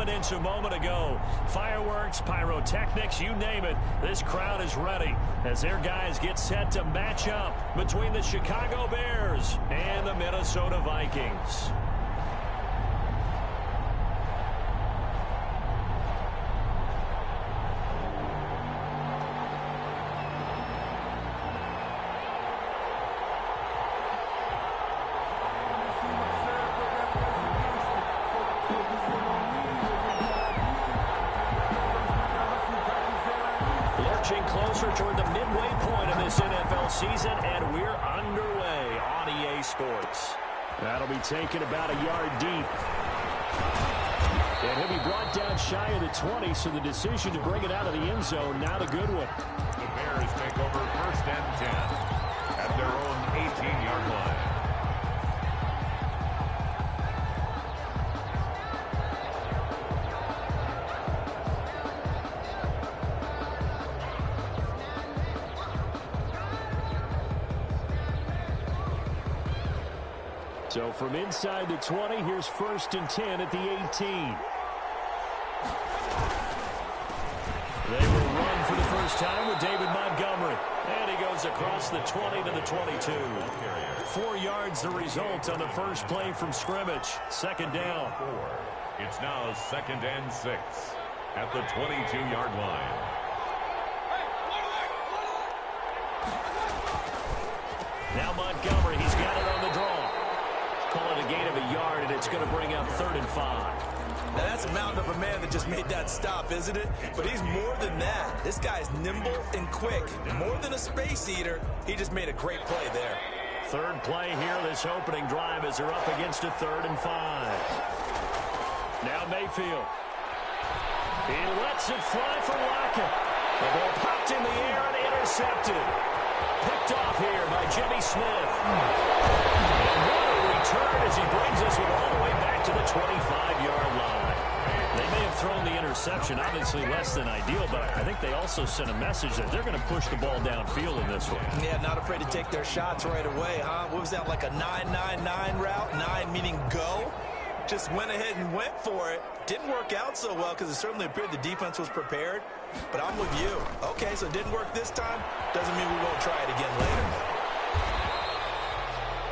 dominance a moment ago. Fireworks, pyrotechnics, you name it. This crowd is ready as their guys get set to match up between the Chicago Bears and the Minnesota Vikings. Closer toward the midway point of this NFL season, and we're underway on EA Sports. That'll be taken about a yard deep. And he'll be brought down shy of the 20, so the decision to bring it out of the end zone, not a good one. The Bears take over 1st and 10 at their own 18-yard line. So from inside the 20, here's 1st and 10 at the 18. They will run for the first time with David Montgomery. And he goes across the 20 to the 22. 4 yards the result on the first play from scrimmage. 2nd down. It's now 2nd and 6 at the 22-yard line. Now Montgomery, he's got it on the draw. Call it a gain of a yard, and it's going to bring up 3rd and 5. Now that's a mountain of a man that just made that stop, isn't it? But he's more than that. This guy's nimble and quick. More than a space eater, he just made a great play there. 3rd play here, this opening drive, as they're up against a 3rd and 5. Now Mayfield. He lets it fly for Lockett. The ball popped in the air and intercepted. Picked off here by Jimmy Smith. And what a return as he brings this one all the way back to the 25-yard line. They may have thrown the interception, obviously less than ideal, but I think they also sent a message that they're going to push the ball downfield in this one. Yeah, not afraid to take their shots right away, huh? What was that, like a 9-9-9 route? 9 meaning go? Just went ahead and went for it. Didn't work out so well because it certainly appeared the defense was prepared. But I'm with you. Okay, so it didn't work this time. Doesn't mean we won't try it again later.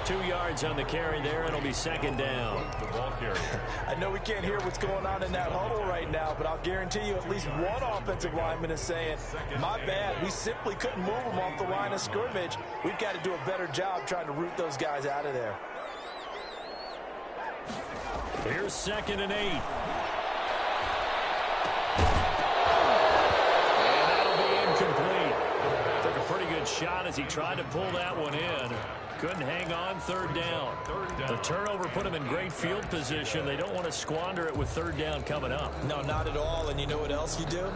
2 yards on the carry there. It'll be 2nd down. The ball carrier. I know we can't hear what's going on in that huddle right now, but I'll guarantee you at least one offensive lineman is saying, my bad, we simply couldn't move them off the line of scrimmage. We've got to do a better job trying to root those guys out of there. Here's 2nd and 8. And that'll be incomplete. Took a pretty good shot as he tried to pull that one in. Couldn't hang on. 3rd down. The turnover put him in great field position. They don't want to squander it with 3rd down coming up. No, not at all. And you know what else you do?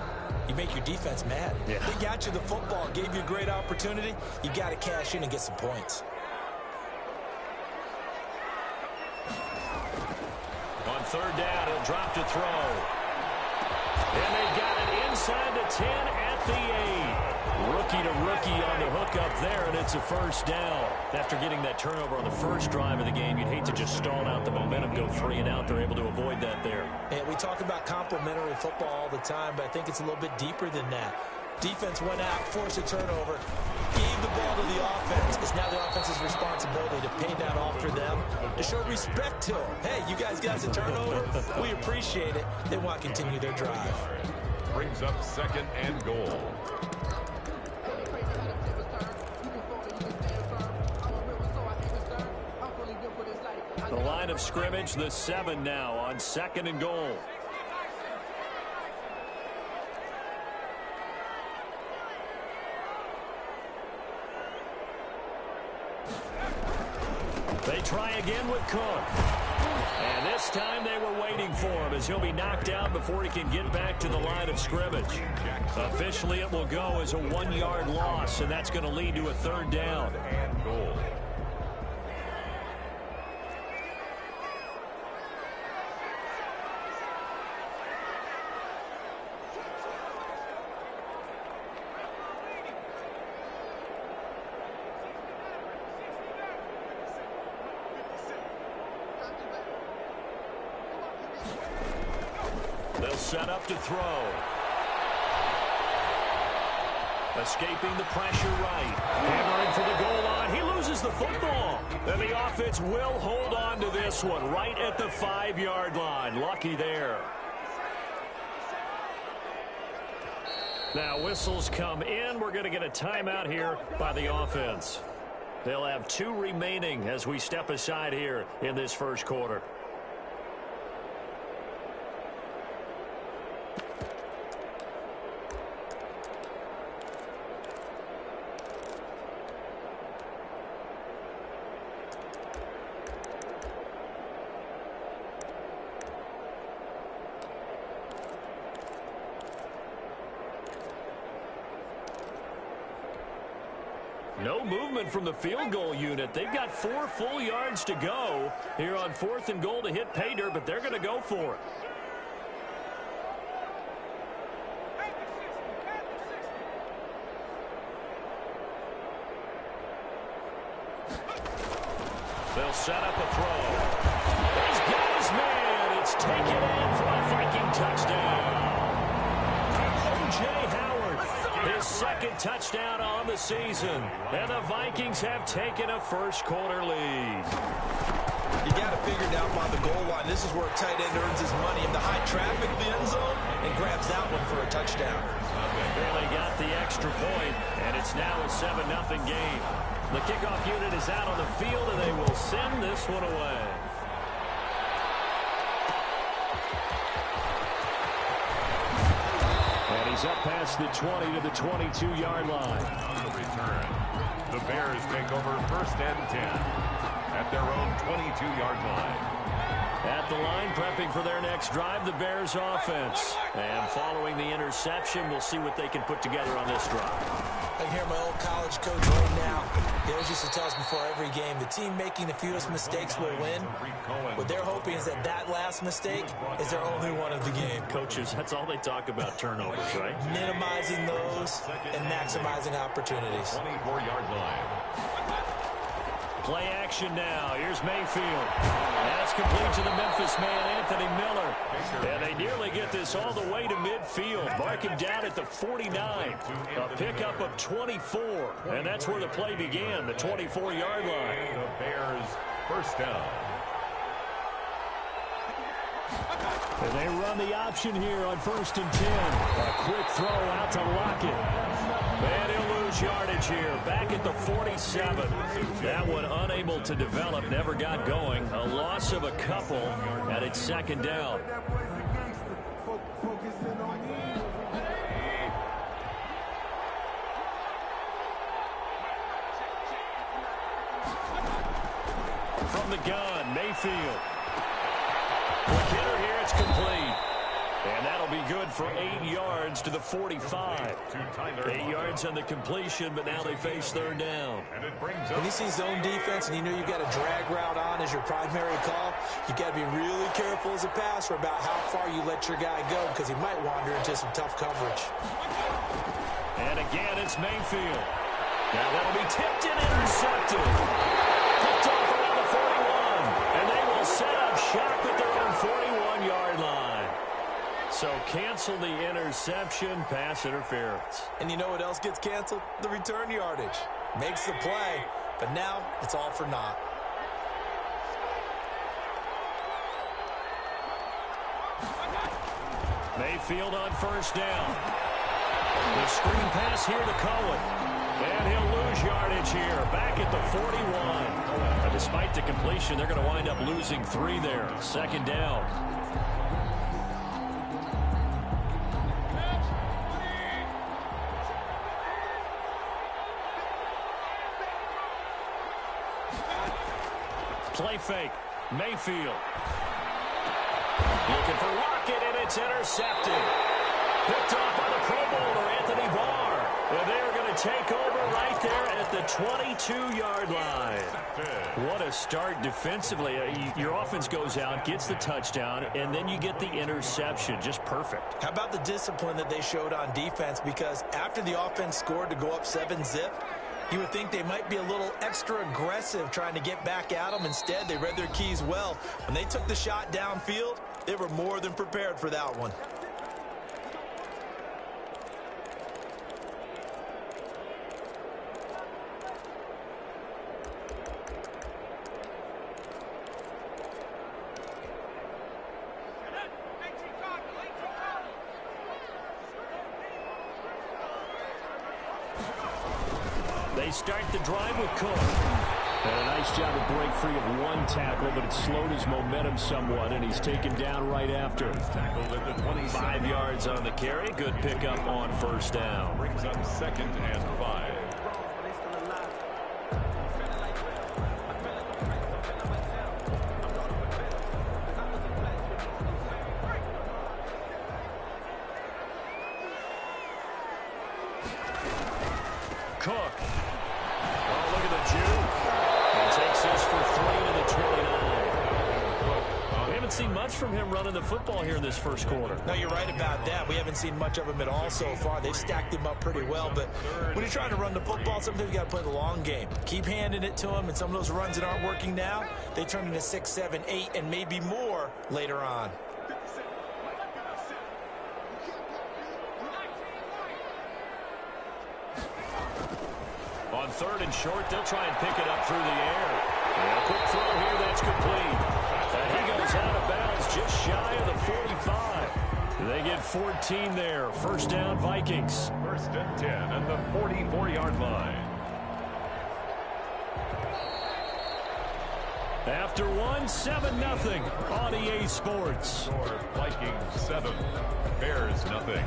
You make your defense mad. Yeah. They got you the football, gave you a great opportunity. You got to cash in and get some points. On 3rd down, he'll drop to throw. And they've got it inside the 10 at the 8. Rookie to rookie on the hook up there, and it's a 1st down. After getting that turnover on the first drive of the game, you'd hate to just stall out the momentum, go 3 and out. They're able to avoid that there. And we talk about complementary football all the time, but I think it's a little bit deeper than that. Defense went out, forced a turnover, gave the ball to the offense. It's now the offense's responsibility to pay that off for them, to show respect to them. Hey, you guys got a turnover? We appreciate it. They want to continue their drive. Brings up 2nd and goal. The line of scrimmage, the 7 now on 2nd and goal. They try again with Cook. And this time they were waiting for him as he'll be knocked out before he can get back to the line of scrimmage. Officially, it will go as a 1-yard loss, and that's going to lead to a 3rd down. And goal. They'll set up to throw. Escaping the pressure right. Hammering for the goal line. He loses the football. And the offense will hold on to this one right at the 5-yard line. Lucky there. Now whistles come in. We're going to get a timeout here by the offense. They'll have 2 remaining as we step aside here in this first quarter. No movement from the field goal unit. They've got 4 full yards to go here on 4th and goal to hit pay dirt, but they're going to go for it. They'll set up a throw. He's got his man. It's taken in for a Viking touchdown. O.J. Howard, his second touchdown on the season. And the Vikings have taken a first-quarter lead. You got to figure down by the goal line. This is where a tight end earns his money in the high traffic of the end zone and grabs that one for a touchdown. Barely got the extra point, and it's now a 7-0 game. The kickoff unit is out on the field, and they will send this one away. And he's up past the 20 to the 22-yard line. On the return, the Bears take over 1st and 10 at their own 22-yard line. At the line, prepping for their next drive, the Bears offense. And following the interception, we'll see what they can put together on this drive. I can hear my old college coach right now. He always used to tell us before every game, the team making the fewest mistakes will win. What they're hoping is that that last mistake is their only one of the game. Coaches, that's all they talk about, turnovers, right? Minimizing those and maximizing opportunities. 24-yard line. Play action now. Here's Mayfield. That's complete to the Memphis man, Anthony Miller. And they nearly get this all the way to midfield. Mark him down at the 49. A pickup of 24. And that's where the play began, the 24-yard line. The Bears first down. And they run the option here on 1st and 10. A quick throw out to Lockett. And he'll lose yardage here, back at the 47. That one unable to develop, never got going. A loss of a couple, and it's 2nd down. From the gun, Mayfield. Quick hitter here, it's complete. And that'll be good for 8 yards to the 45. 8 yards on the completion, but now they face 3rd down. When you see zone defense and you know you've got a drag route on as your primary call, you got to be really careful as a passer about how far you let your guy go because he might wander into some tough coverage. And again, it's Mayfield. Now that'll be tipped and intercepted. Picked off around the 41. And they will set up shop at their own 41-yard line. So cancel the interception, pass interference. And you know what else gets canceled? The return yardage. Makes the play, but now it's all for naught. Mayfield on 1st down. The screen pass here to Cohen. And he'll lose yardage here, back at the 41. But despite the completion, they're going to wind up losing 3 there. 2nd down. Play fake. Mayfield. Looking for Lockett, and it's intercepted. Picked off by the Pro Bowler, Anthony Barr. And they are going to take over right there at the 22-yard line. What a start defensively. Your offense goes out, gets the touchdown, and then you get the interception. Just perfect. How about the discipline that they showed on defense? Because after the offense scored to go up 7-zip, you would think they might be a little extra aggressive trying to get back at them. Instead, they read their keys well. When they took the shot downfield, They were more than prepared for that one. They start the drive with Cook. And a nice job to break free of one tackle, but it slowed his momentum somewhat, and he's taken down right after. Tackled at the 5 yards on the carry. Good pickup on first down. Brings up 2nd and 5. Cook. Oh, look at the juke. He takes this for 3 to the 29. We haven't seen much from him running the football here in this first quarter. No, you're right about that. We haven't seen much of him at all so far. They've stacked him up pretty well, but when you're trying to run the football, sometimes you got to play the long game. Keep handing it to him, and some of those runs that aren't working now, they turn into 6, 7, 8, and maybe more later on. On 3rd and short, they'll try and pick it up through the air. And a quick throw here, that's complete. And he goes out of bounds just shy of the 45. They get 14 there. First down, Vikings. 1st and 10 at the 44-yard line. After one, 7-0 on EA Sports. Score Vikings 7, Bears nothing.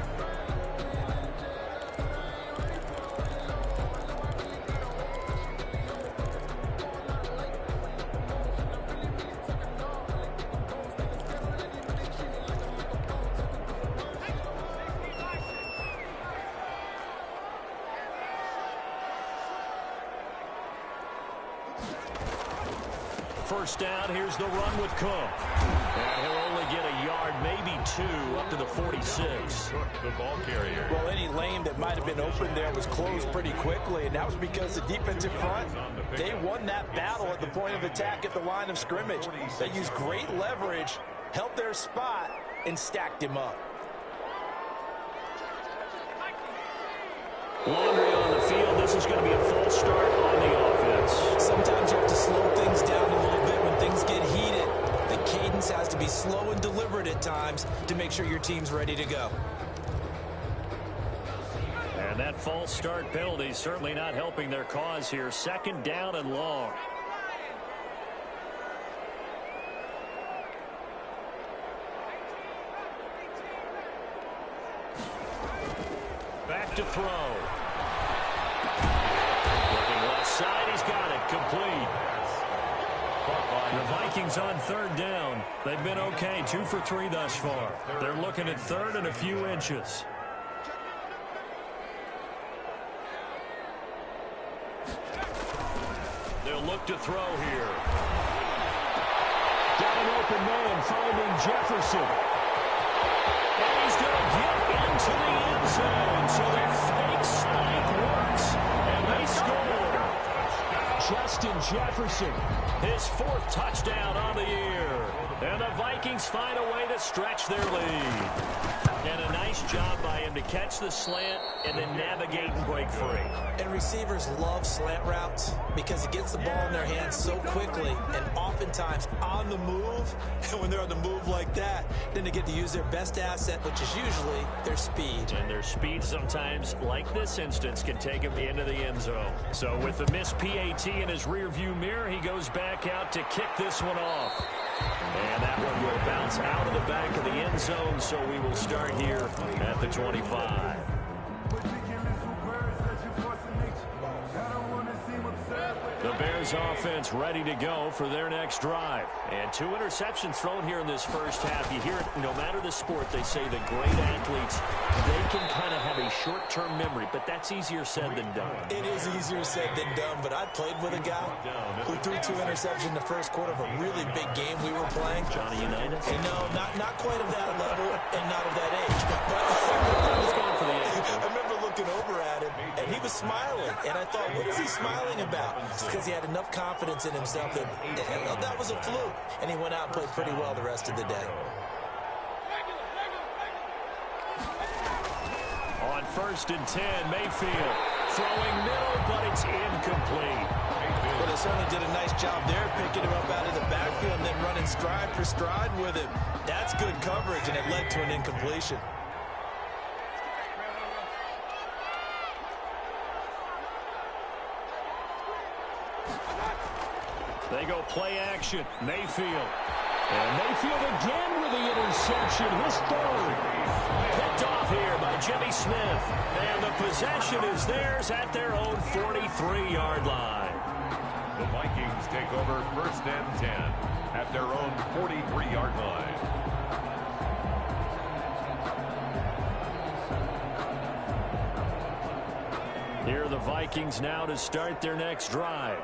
First down, here's the run with Cook. And he'll only get a yard, maybe 2, up to the 46. The ball carrier. Well, any lane that might have been open there was closed pretty quickly, and that was because the defensive front, they won that battle at the point of attack at the line of scrimmage. They used great leverage, held their spot, and stacked him up. Laundry on the field. This is going to be a false start on the offense. Sometimes you have to slow things down a little bit when things get heated. The cadence has to be slow and deliberate at times to make sure your team's ready to go. And that false start penalty is certainly not helping their cause here. 2nd down and long. Back to throw. Looking left side, he's got it. Complete. The Vikings on 3rd down. They've been okay, 2 for 3 thus far. They're looking at 3rd and a few inches. They'll look to throw here. Got an open man finding Jefferson. And he's going to get into the end zone. So their fake spike works. And they score. Justin Jefferson, his 4th touchdown on the year. And the Vikings find a way to stretch their lead. And a nice job by him to catch the slant and then navigate and break free. And receivers love slant routes because it gets the ball in their hands so quickly and oftentimes on the move. And when they're on the move like that, then they get to use their best asset, which is usually their speed. And their speed sometimes, like this instance, can take him into the end zone. So with the missed PAT in his rearview mirror, he goes back out to kick this one off. And that one will bounce out of the back of the end zone, so we will start here at the 25. The Bears offense ready to go for their next drive. And 2 interceptions thrown here in this first half. You hear it, no matter the sport, they say the great athletes, they can kind of have a short-term memory, but that's easier said than done. It is easier said than done, but I played with a guy who threw 2 interceptions in the first quarter of a really big game we were playing. Johnny Unitas? And no, not quite of that level and not of that age. But I was going for the age. I remember looking over at him, and he was smiling. And I thought, what is he smiling about? It's because he had enough confidence in himself that that was a fluke. And he went out and played pretty well the rest of the day. On 1st and 10, Mayfield throwing middle, but it's incomplete. But they certainly did a nice job there, picking him up out of the backfield and then running stride for stride with him. That's good coverage, and it led to an incompletion. They go play action. Mayfield. And Mayfield again with the interception. His third. Picked off here by Jimmy Smith. And the possession is theirs at their own 43-yard line. The Vikings take over 1st and 10 at their own 43-yard line. Here are the Vikings now to start their next drive.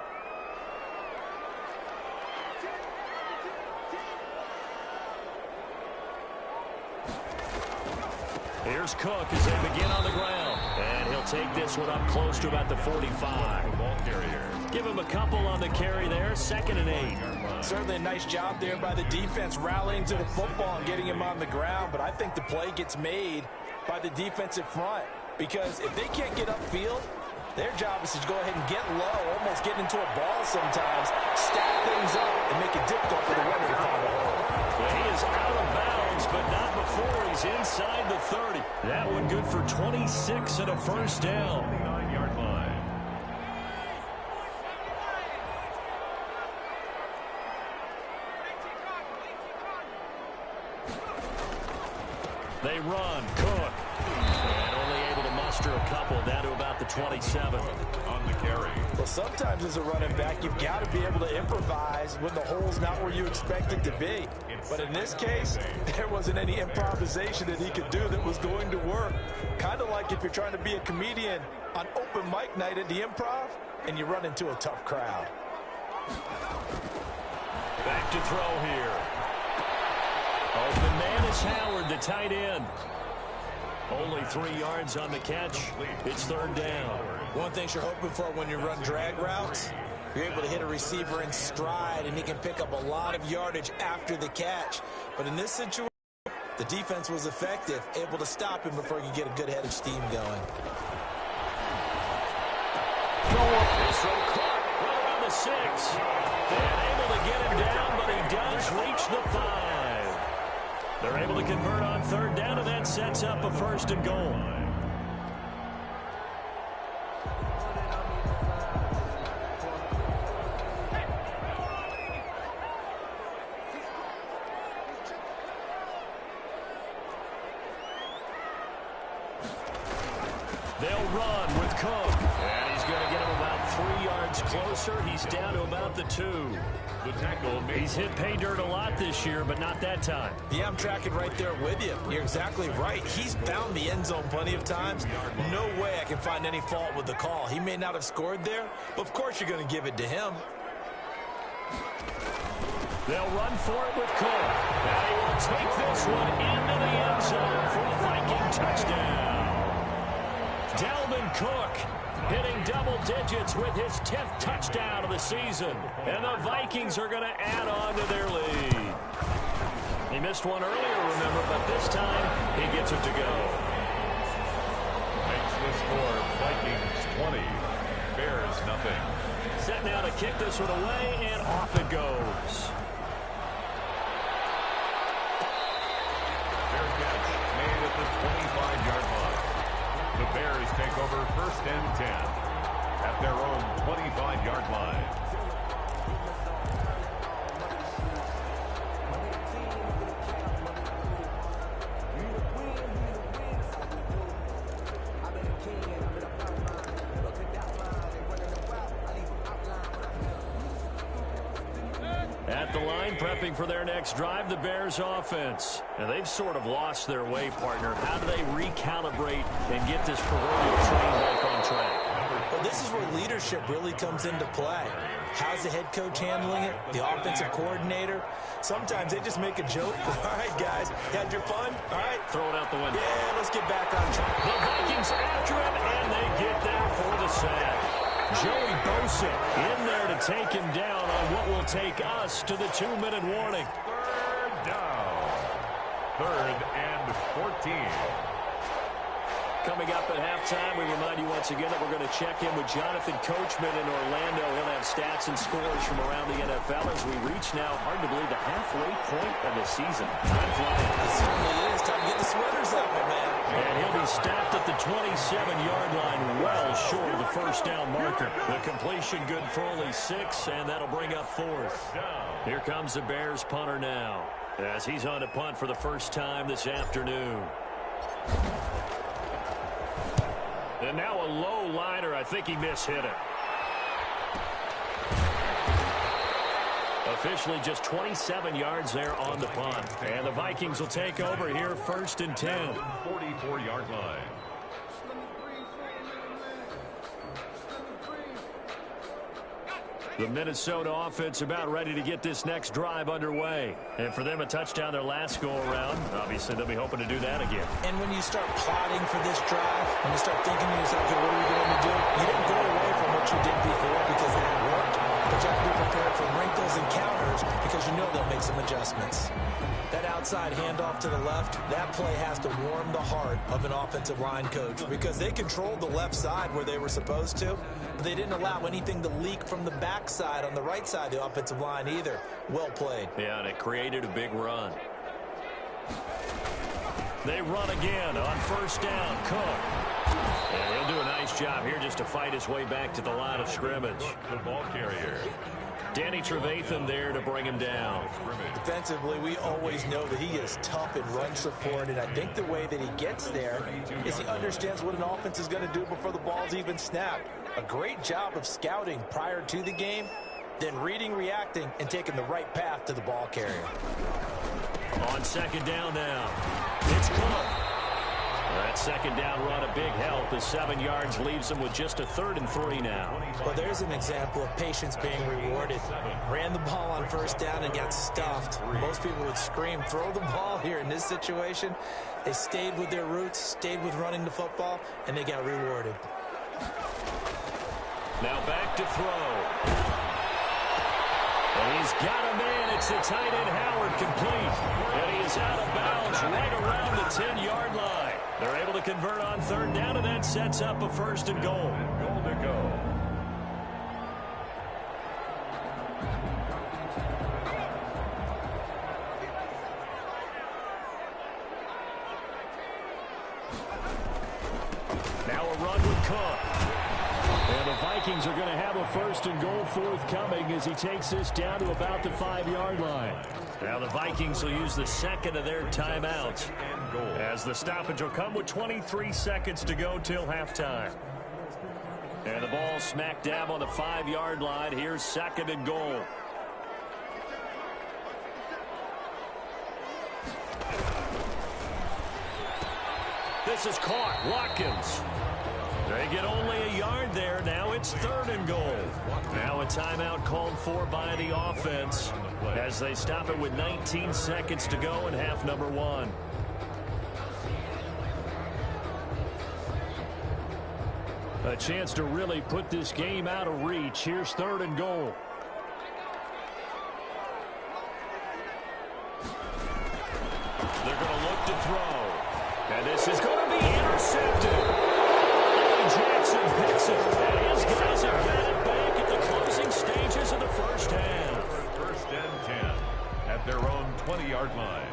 Here's Cook as they begin on the ground. And he'll take this one up close to about the 45. Ball carrier. Give him a couple on the carry there. 2nd and 8. Certainly a nice job there by the defense rallying to the football and getting him on the ground. But I think the play gets made by the defensive front. Because if they can't get upfield, their job is to go ahead and get low, almost get into a ball sometimes, stack things up, and make it difficult for the runner to find a hole. Well, he is out of bounds, but not before he's inside the 30. That one good for 26 and a first down. 29-yard line. They run. Cook. And only able to muster a couple down to about the 27. On the carry. Well, sometimes as a running back, you've got to be able to improvise when the hole's not where you expect it to be. But in this case, there wasn't any improvisation that he could do that was going to work. Kind of like if you're trying to be a comedian on open mic night at the Improv and you run into a tough crowd. Back to throw here. Open man is Howard, the tight end. Only 3 yards on the catch. It's 3rd down. One thing you're hoping for when you run drag routes, you're able to hit a receiver in stride, and he can pick up a lot of yardage after the catch. But in this situation, the defense was effective, able to stop him before he could get a good head of steam going. This one caught right around the 6. And able to get him down, but he does reach the 5. They're able to convert on 3rd down, and that sets up a 1st and goal. They'll run with Cook. And he's going to get him about 3 yards closer. He's down to about the 2. The tackle. He's hit pay dirt a lot this year, but not that time. Yeah, I'm tracking right there with you. You're exactly right. He's found the end zone plenty of times. No way I can find any fault with the call. He may not have scored there, but of course you're going to give it to him. They'll run for it with Cook. And he will take this one into the end zone for a Viking touchdown. Dalvin Cook hitting double digits with his 10th touchdown of the season. And the Vikings are going to add on to their lead. He missed one earlier, remember, but this time he gets it to go. Makes the score Vikings 20, Bears nothing. Set now to kick this one away, and off it goes. Fair catch made at the 25-yard line. The Bears take over 1st and 10 at their own 25-yard line. At the line, prepping for their next drive, the Bears offense. And they've sort of lost their way, partner. How do they recalibrate and get this proverbial train back on track? Well, this is where leadership really comes into play. How's the head coach handling it? The offensive coordinator? Sometimes they just make a joke. All right, guys, had your fun? All right. Throw it out the window. Yeah, let's get back on track. The Vikings after him, and they get there for the sack. Joey Bosa in there to take him down on what will take us to the 2-minute warning. 3rd down. 3rd and 14. Coming up at halftime, we remind you once again that we're going to check in with Jonathan Coachman in Orlando. He'll have stats and scores from around the NFL as we reach now, hard to believe, the halfway point of the season. Time flying. It certainly is. Time to get the sweaters out, my man. And he'll be stopped at the 27-yard line, well short of the first down marker. The completion good for only 6, and that'll bring up 4th. Here comes the Bears punter now, as he's on to punt for the first time this afternoon. And now a low liner. I think he mishit it. Officially just 27 yards there on the punt. And the Vikings will take over here, 1st and 10. 44-yard line. The Minnesota offense about ready to get this next drive underway. And for them, a touchdown their last go-around. Obviously, they'll be hoping to do that again. And when you start plotting for this drive, when you start thinking to yourself, okay, what are we going to do? You don't go away from what you did before because that worked. But you have to be prepared for wrinkles and counters because you know they'll make some adjustments. That outside handoff to the left, that play has to warm the heart of an offensive line coach because they controlled the left side where they were supposed to, but they didn't allow anything to leak from the backside on the right side of the offensive line either. Well played. Yeah, and it created a big run. They run again on 1st down. Cook. And he'll do a nice job here just to fight his way back to the line of scrimmage. The ball carrier. Danny Trevathan there to bring him down. Defensively, we always know that he is tough in run support, and I think the way that he gets there is he understands what an offense is going to do before the ball's even snapped. A great job of scouting prior to the game, then reading, reacting, and taking the right path to the ball carrier. On 2nd down now, it's Cook. That 2nd down run, a big help as 7 yards leaves him with just a 3rd and 3 now. Well, there's an example of patience being rewarded. Ran the ball on 1st down and got stuffed. Most people would scream, throw the ball here. In this situation, they stayed with their roots, stayed with running the football, and they got rewarded. Now back to throw. And he's got a man. It's the tight end Howard complete. And he is out of bounds right around the 10-yard line. They're able to convert on 3rd down, and that sets up a 1st and goal. Goal to go. Now a run with Cook. And the Vikings are going to have a 1st and goal forthcoming as he takes this down to about the 5-yard line. Now the Vikings will use the 2nd of their timeouts as the stoppage will come with 23 seconds to go till halftime. And the ball smack dab on the 5-yard line. Here's 2nd and goal. This is caught. Watkins. They get only a yard there. Now it's 3rd and goal. Now a timeout called for by the offense as they stop it with 19 seconds to go in half number 1. A chance to really put this game out of reach. Here's 3rd and goal. They're going to look to throw. And this is going to be intercepted. Jackson picks it, and his guys have got it back at the closing stages of the 1st half. 1st and 10 at their own 20-yard line.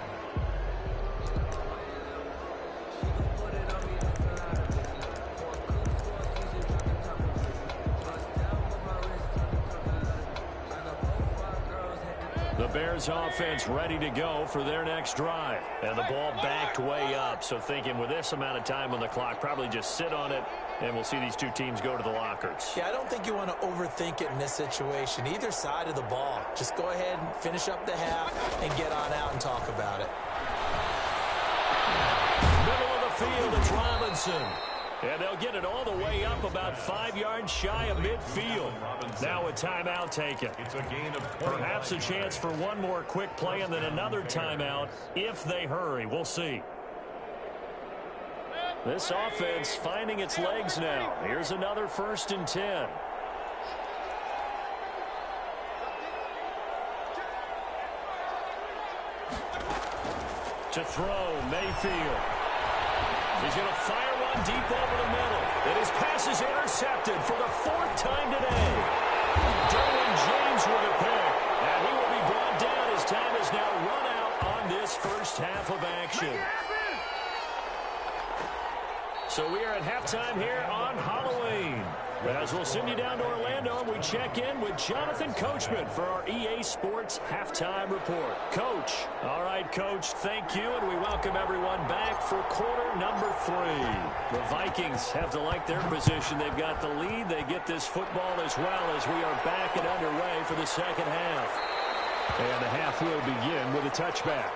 The Bears offense ready to go for their next drive. And the ball backed way up. So thinking with this amount of time on the clock, probably just sit on it, and we'll see these two teams go to the lockers. Yeah, I don't think you want to overthink it in this situation. Either side of the ball. Just go ahead and finish up the half and get on out and talk about it. Middle of the field, it's Robinson. And they'll get it all the way up about 5 yards shy of midfield. Now a timeout taken. It's a gain of 20. Perhaps a chance for one more quick play and then another timeout if they hurry. We'll see. This offense finding its legs now. Here's another 1st and 10. To throw, Mayfield. He's going to fire one deep over the middle. And his pass is intercepted for the 4th time today. Derwin James with a pick. And he will be brought down as time has now run out on this first half of action. So we are at halftime here on Halloween. As we'll send you down to Orlando, we check in with Jonathan Coachman for our EA Sports Halftime Report. Coach. All right, Coach, thank you, and we welcome everyone back for quarter number 3. The Vikings have to like their position. They've got the lead. They get this football as well as we are back and underway for the second half. And the half will begin with a touchback.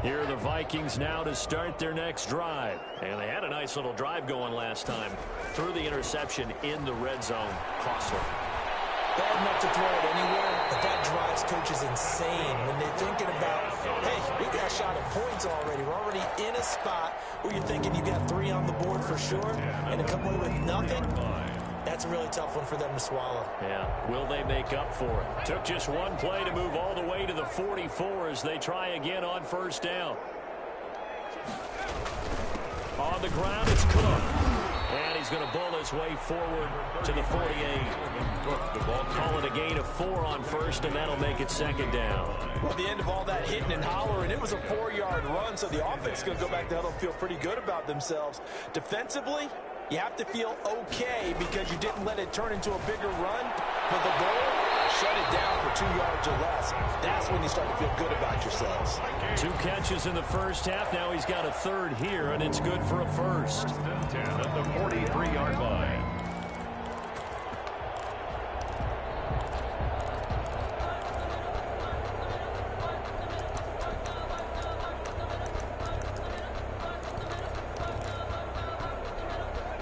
Here are the Vikings now to start their next drive. And they had a nice little drive going last time. Threw the interception in the red zone. Costly. Bad enough to throw it anywhere, but that drives coaches insane when they're thinking about, hey, we got a shot at points already. We're already in a spot where you're thinking you got 3 on the board for sure, and to come away with nothing, that's a really tough one for them to swallow. Yeah, will they make up for it? Took just one play to move all the way to the 44 as they try again on first down. On the ground, it's Cook. And he's going to bull his way forward to the 48. Call it a gain of 4 on first, and that'll make it second down. Well, at the end of all that hitting and hollering, it was a 4-yard run, so the offense is going to go back to huddle and feel pretty good about themselves. Defensively, you have to feel okay because you didn't let it turn into a bigger run, but the goal, shut it down for 2 yards or less. That's when you start to feel good about yourselves. 2 catches in the first half. Now he's got a 3rd here, and it's good for a first. 10 at the 43-yard line.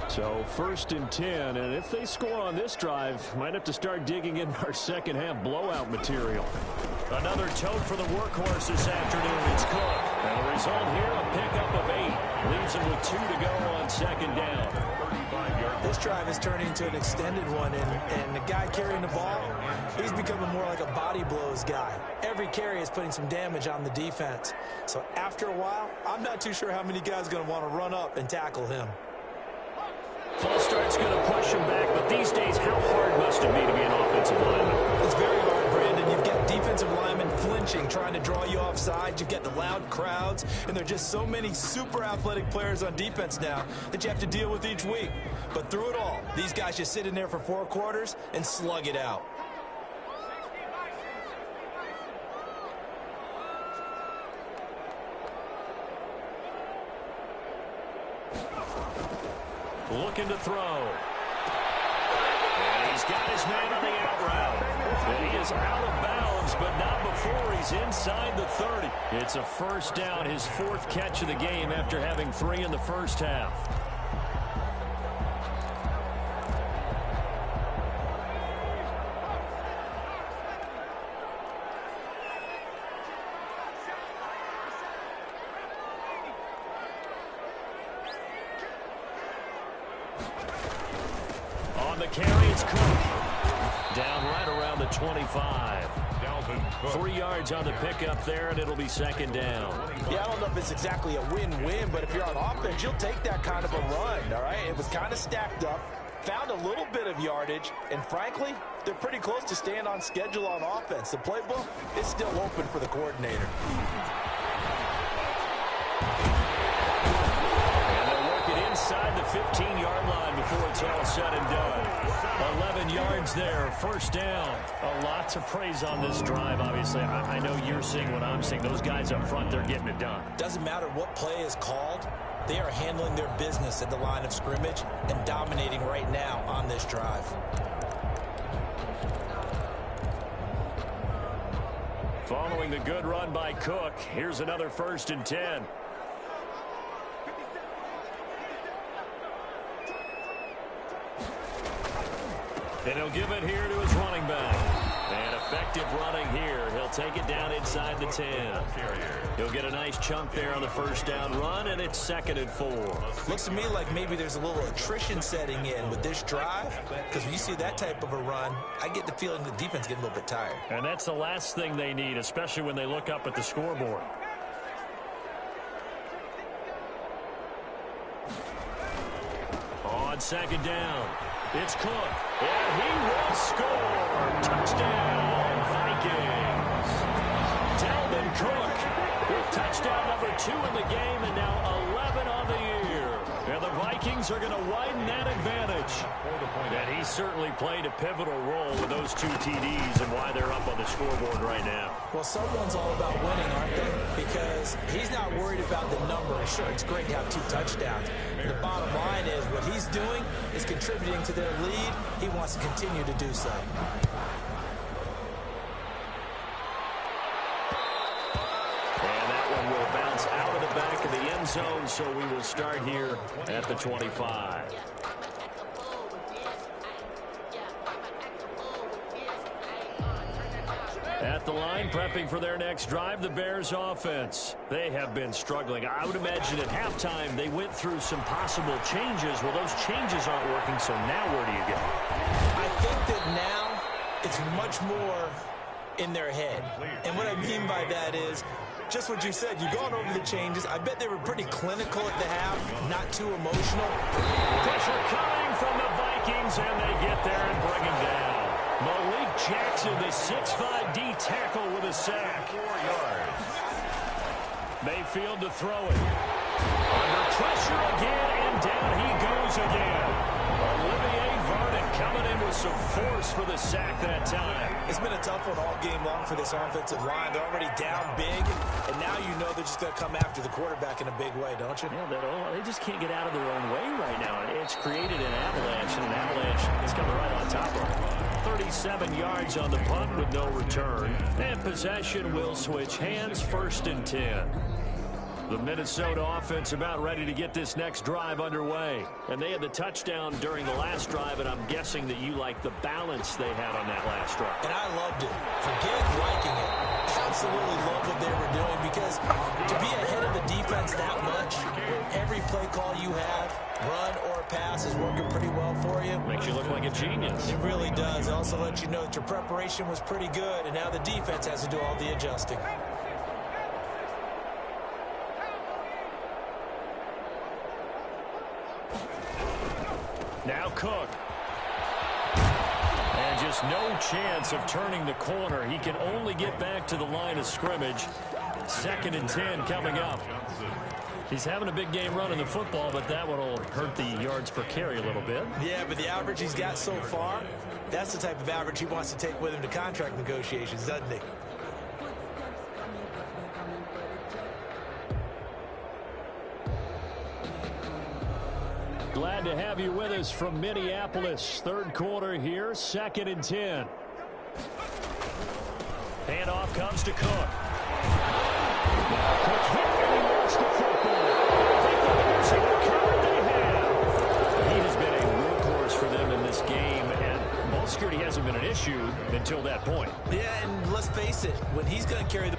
So 1st and 10, and if they score on this drive, might have to start digging in our second half blowout material. Another tote for the workhorse this afternoon. It's Cook. And the result here, a pickup of 8. Leaves him with 2 to go on second down. This drive is turning into an extended one, and the guy carrying the ball, he's becoming more like a body blows guy. Every carry is putting some damage on the defense. So after a while, I'm not too sure how many guys are going to want to run up and tackle him. False start's going to push him back, but these days, how hard must it be to be an offensive lineman? It's very hard, Brandon. You've got defensive linemen flinching, trying to draw you off sides. You've got the loud crowds, and there are just so many super athletic players on defense now that you have to deal with each week. But through it all, these guys just sit in there for 4 quarters and slug it out. Looking to throw. And he's got his man on the out route. And he is out of bounds, but not before he's inside the 30. It's a first down, his 4th catch of the game after having 3 in the first half. On the carry, it's Cook. Down right around the 25. 3 yards on the pickup there, and it'll be second down. Yeah, I don't know if it's exactly a win-win, but if you're on offense, you'll take that kind of a run, all right? It was kind of stacked up, found a little bit of yardage, and frankly, they're pretty close to staying on schedule on offense. The playbook is still open for the coordinator. And they'll work it inside the 15-yard line before it's all said and done. 11 yards there, first down. A lot to praise on this drive, obviously. I know you're seeing what I'm seeing. Those guys up front, they're getting it done. Doesn't matter what play is called. They are handling their business at the line of scrimmage and dominating right now on this drive. Following the good run by Cook, here's another 1st and 10. And he'll give it here to his running back. And effective running here. He'll take it down inside the 10. He'll get a nice chunk there on the first down run, and it's 2nd and 4. Looks to me like maybe there's a little attrition setting in with this drive, because when you see that type of a run, I get the feeling the defense getting a little bit tired. And that's the last thing they need, especially when they look up at the scoreboard. On 2nd down, it's Cook, and he will score. Touchdown, Vikings. Dalvin Cook with touchdown number 2 in the game, and now 11 on the year. And the Vikings are going to widen that advantage. And he certainly played a pivotal role with those 2 TDs and why they're up on the scoreboard right now. Well, someone's all about winning, aren't they? Because he's not worried about the number. Sure, it's great to have 2 touchdowns. The bottom line is what he's doing is contributing to their lead. He wants to continue to do so. And that one will bounce out of the back of the end zone, so we will start here at the 25. At the line, prepping for their next drive, the Bears offense. They have been struggling. I would imagine at halftime they went through some possible changes. Well, those changes aren't working, so now where do you go? I think that now it's much more in their head. And what I mean by that is just what you said. You've gone over the changes. I bet they were pretty clinical at the half, not too emotional. Pressure coming from the Vikings, and they get there and bring him down. Malik Jackson, the 6'5" D tackle with a sack. 4 yards. Mayfield to throw it. Under pressure again, and down he goes again. Olivier Vernon coming in with some force for the sack that time. It's been a tough one all game long for this offensive line. They're already down big, and now you know they're just going to come after the quarterback in a big way, don't you? Yeah, they just can't get out of their own way right now. It's created an avalanche, and an avalanche is coming right on top of them. 37 yards on the punt with no return. And possession will switch hands, 1st and 10. The Minnesota offense about ready to get this next drive underway. And they had the touchdown during the last drive, and I'm guessing that you like the balance they had on that last drive. And I loved it. Forget liking it. Absolutely love what they were doing, because to be ahead of the defense that much, every play call you have, run or pass, is working pretty well for you. Makes you look like a genius. It really does. It also lets you know that your preparation was pretty good, and now the defense has to do all the adjusting. Now Cook. And just no chance of turning the corner. He can only get back to the line of scrimmage. 2nd and 10 coming up. He's having a big game running the football, but that one will hurt the yards per carry a little bit. Yeah, but the average he's got so far, that's the type of average he wants to take with him to contract negotiations, doesn't he? Glad to have you with us from Minneapolis. 3rd quarter here, 2nd and 10. Handoff comes to Cook. Now Cook hit and he lost the football. I think the Bears have recovered. They have. He has been a workhorse for them in this game, and ball security hasn't been an issue until that point. Yeah, and let's face it, when he's going to carry the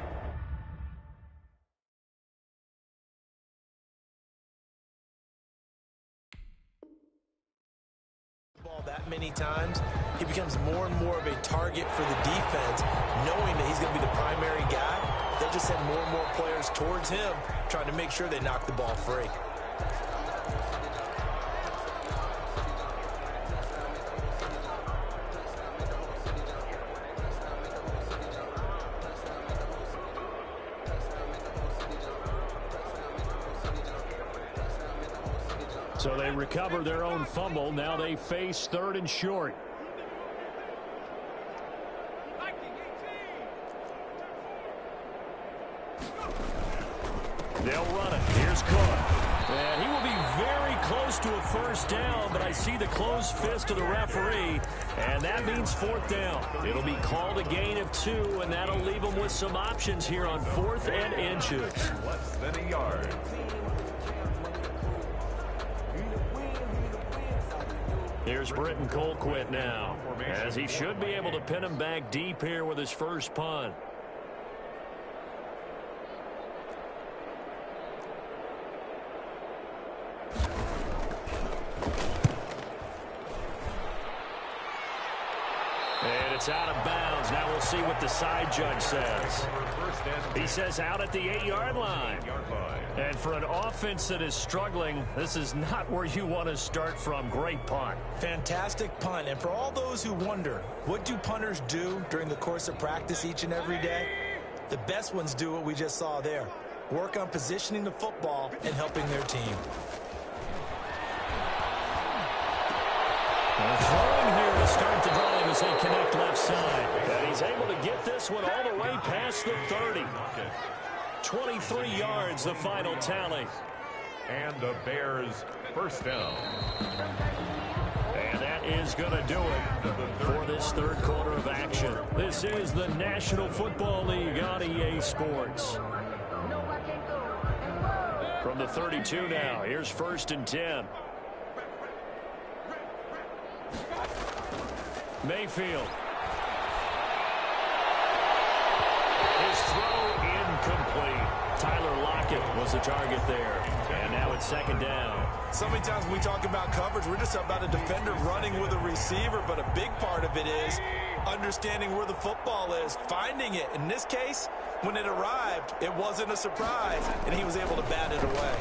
ball that many times, he becomes more and more of a target for the defense, knowing that he's going to be the primary guy. They'll just send more and more players towards him, trying to make sure they knock the ball free. So they recover their own fumble. Now they face 3rd and short. They'll run it. Here's Cook. And he will be very close to a 1st down, but I see the closed fist of the referee, and that means 4th down. It'll be called a gain of 2, and that'll leave them with some options here on 4th and inches. Less than a yard. Here's Britton Colquitt now, as he should be able to pin him back deep here with his first punt. And it's out of bounds. Now we'll see what the side judge says. He says out at the 8-yard line. And for an offense that is struggling, this is not where you want to start from. Great punt. Fantastic punt. And for all those who wonder, what do punters do during the course of practice each and every day? The best ones do what we just saw there. Work on positioning the football and helping their team. Throwing here to start the drive as they connect left side. And he's able to get this one all the way past the 30. 23 yards, the final tally. And the Bears first down. And that is going to do it for this third quarter of action. This is the National Football League on EA Sports. From the 32 now, here's 1st and 10. Mayfield. His throw incomplete. Tyler Lockett was the target there. And now it's 2nd down. So many times when we talk about coverage, we're just about a defender running with a receiver, but a big part of it is understanding where the football is, finding it. In this case, when it arrived, it wasn't a surprise, and he was able to bat it away.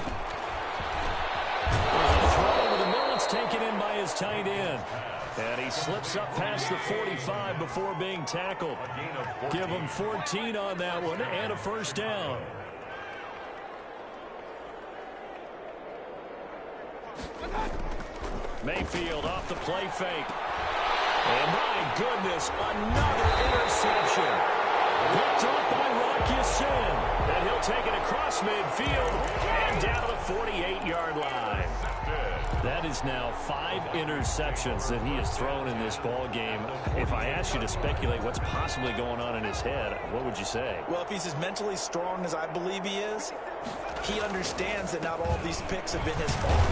There's a throw over the middle. It's taken in by his tight end. And he slips up past the 45 before being tackled. Give him 14 on that one and a first down. Mayfield off the play fake. And my goodness, another interception. Picked up by Rocky Sin. And he'll take it across midfield and down to the 48-yard line. That is now 5 interceptions that he has thrown in this ball game. If I asked you to speculate what's possibly going on in his head, what would you say? Well, if he's as mentally strong as I believe he is, he understands that not all of these picks have been his fault.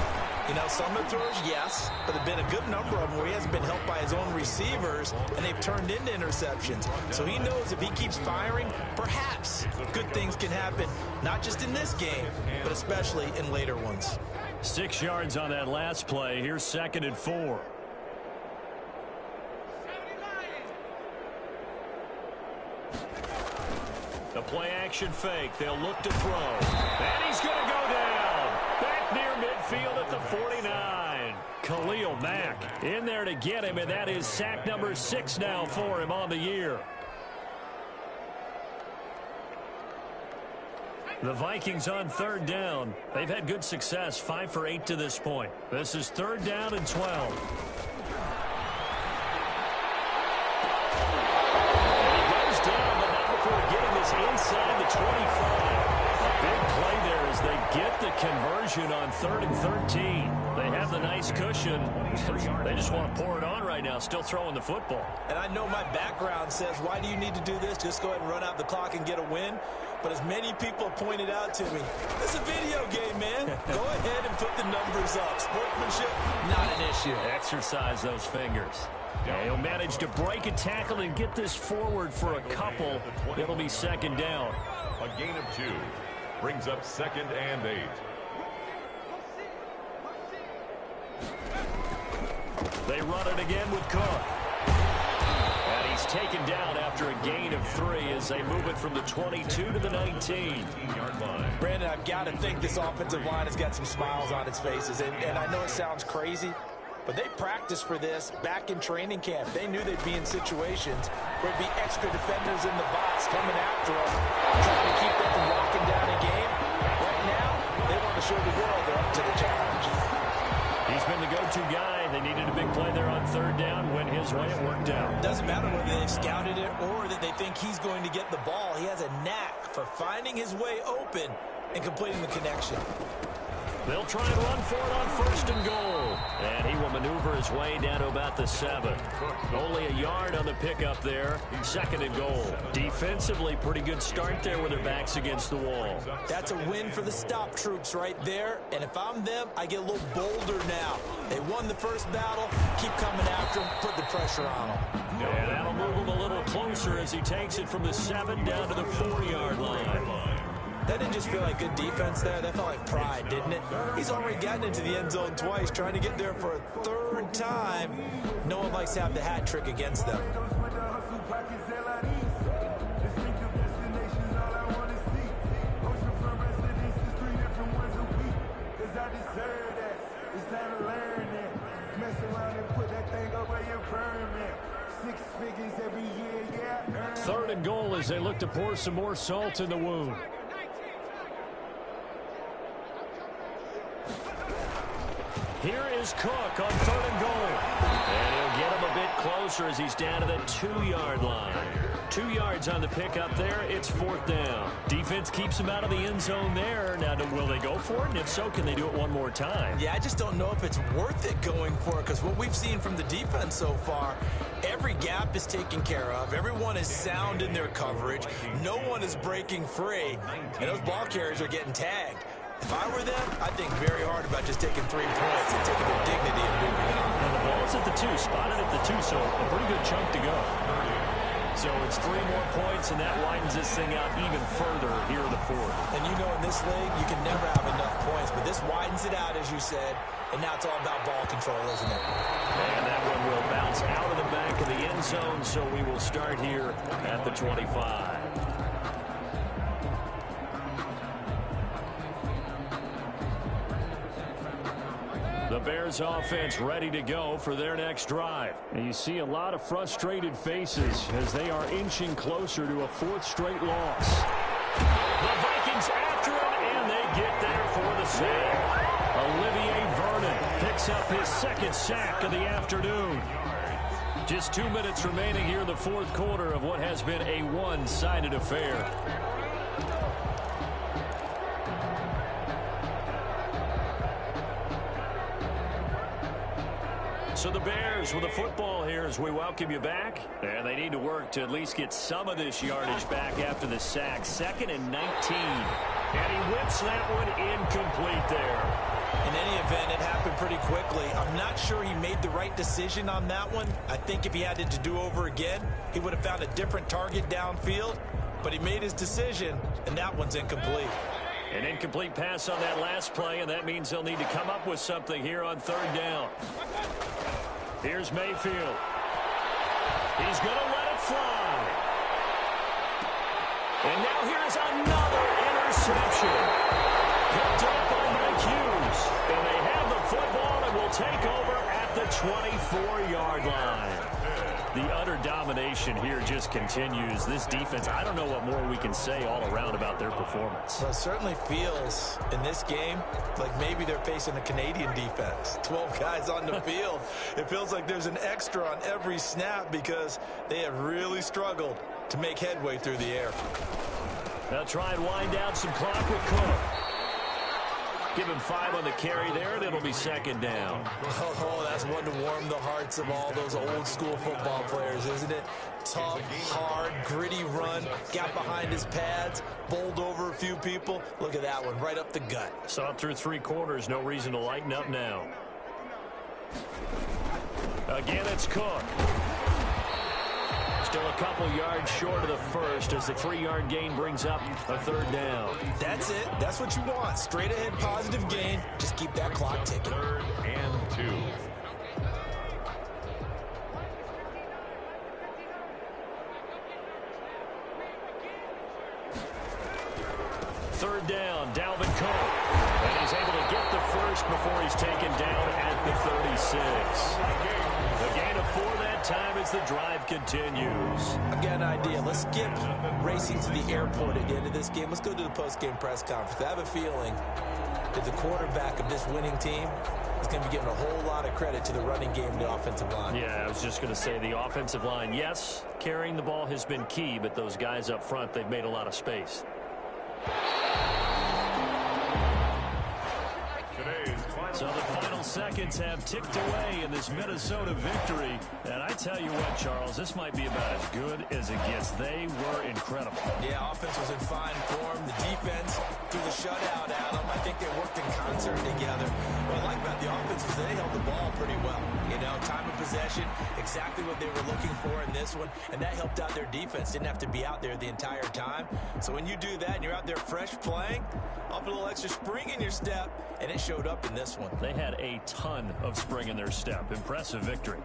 You know, some of the throws, yes, but there have been a good number of them where he hasn't been helped by his own receivers, and they've turned into interceptions. So he knows if he keeps firing, perhaps good things can happen, not just in this game, but especially in later ones. 6 yards on that last play. Here's 2nd and 4. The play action fake. They'll look to throw. And he's going to go down. Back near midfield at the 49. Khalil Mack in there to get him, and that is sack number 6 now for him on the year. The Vikings on 3rd down. They've had good success, 5 for 8 to this point. This is 3rd down and 12. And he goes down, but not before getting this inside the 25. A big play there as they get the conversion on 3rd and 13. They have the nice cushion. They just want to pour it on right now, still throwing the football. And I know my background says, why do you need to do this? Just go ahead and run out the clock and get a win. But as many people pointed out to me, it's a video game, man. Go ahead and put the numbers up. Sportsmanship, not an issue. Exercise those fingers. And he'll manage to break a tackle and get this forward for a couple. It'll be 2nd down. A gain of 2 brings up 2nd and 8. They run it again with Cook. And he's taken down after a gain of 3 as they move it from the 22 to the 19-yard line. Brandon, I've got to think this offensive line has got some smiles on its faces. And I know it sounds crazy, but they practiced for this back in training camp. They knew they'd be in situations where there'd be extra defenders in the box coming after them, trying to keep them from locking down a game. Right now, they want to show the world they're up to the challenge. He's been the go-to guy. They needed a big play there on 3rd down. Went his way. It worked out. Doesn't matter whether they've scouted it or that they think he's going to get the ball. He has a knack for finding his way open and completing the connection. They'll try and run for it on 1st and goal. And he will maneuver his way down to about the 7. Only a yard on the pickup there. 2nd and goal. Defensively, pretty good start there with their backs against the wall. That's a win for the stop troops right there. And if I'm them, I get a little bolder now. They won the first battle. Keep coming after them. Put the pressure on them. And that'll move him a little closer as he takes it from the 7 down to the 4-yard line. That didn't just feel like good defense there. That felt like pride, didn't it? He's already gotten into the end zone twice, trying to get there for a 3rd time. No one likes to have the hat trick against them. Third and goal as they look to pour some more salt in the wound. Here is Cook on 3rd and goal. And he'll get him a bit closer as he's down to the 2-yard line. 2 yards on the pickup there. It's 4th down. Defense keeps him out of the end zone there. Now, will they go for it? And if so, can they do it one more time? Yeah, I just don't know if it's worth it going for it, because what we've seen from the defense so far, every gap is taken care of. Everyone is sound in their coverage. No one is breaking free. And those ball carriers are getting tagged. If I were them, I'd think very hard about just taking 3 points and taking their dignity and moving on. And the ball's at the 2, spotted at the 2, so a pretty good chunk to go. So it's 3 more points, and that widens this thing out even further here in the 4th. And you know, in this league, you can never have enough points, but this widens it out, as you said, and now it's all about ball control, isn't it? And that one will bounce out of the back of the end zone, so we will start here at the 25. The Bears offense ready to go for their next drive. And you see a lot of frustrated faces as they are inching closer to a 4th straight loss. The Vikings after him, and they get there for the sack. Olivier Vernon picks up his 2nd sack of the afternoon. Just 2 minutes remaining here in the 4th quarter of what has been a one-sided affair. So the Bears with the football here as we welcome you back. And they need to work to at least get some of this yardage back after the sack. 2nd and 19. And he whips that one incomplete there. In any event, it happened pretty quickly. I'm not sure he made the right decision on that one. I think if he had it to do over again, he would have found a different target downfield. But he made his decision, and that one's incomplete. An incomplete pass on that last play, and that means they'll need to come up with something here on 3rd down. Here's Mayfield. He's going to let it fly. And now here's another interception. Picked up by Mike Hughes. And they have the football and will take over at the 24-yard line. The utter domination here just continues. This defense, I don't know what more we can say all around about their performance. Well, it certainly feels in this game like maybe they're facing a Canadian defense. 12 guys on the field. It feels like there's an extra on every snap because they have really struggled to make headway through the air. They'll try and wind down some clock with Cook. Give him 5 on the carry there, and it'll be 2nd down. Oh, that's one to warm the hearts of all those old-school football players, isn't it? Tough, hard, gritty run, got behind his pads, bowled over a few people. Look at that one, right up the gut. Saw it through 3 quarters, no reason to lighten up now. Again, it's Cook. Still a couple yards short of the first as the 3-yard gain brings up a 3rd down. That's it. That's what you want. Straight ahead positive gain. Just keep that clock ticking. 3rd and 2. Third down, Dalvin Cook. And he's able to get the first before he's taken down at the 36. A gain of 4 that time as the drive continues. I've got an idea. Let's skip racing to the airport at the end of this game. Let's go to the post-game press conference. I have a feeling that the quarterback of this winning team is going to be giving a whole lot of credit to the running game and the offensive line. Yeah, I was just going to say the offensive line, yes, carrying the ball has been key, but those guys up front, they've made a lot of space. seconds have ticked away in this Minnesota victory. And I tell you what, Charles, this might be about as good as it gets. They were incredible. Yeah, offense was in fine form. The defense threw the shutout at them. I think they worked in concert together. What I like about the offense is they held the ball pretty well. You know, time of possession, exactly what they were looking for in this one, and that helped out their defense. Didn't have to be out there the entire time. So when you do that and you're out there fresh playing, up a little extra spring in your step, and it showed up in this one. They had a ton of spring in their step. Impressive victory.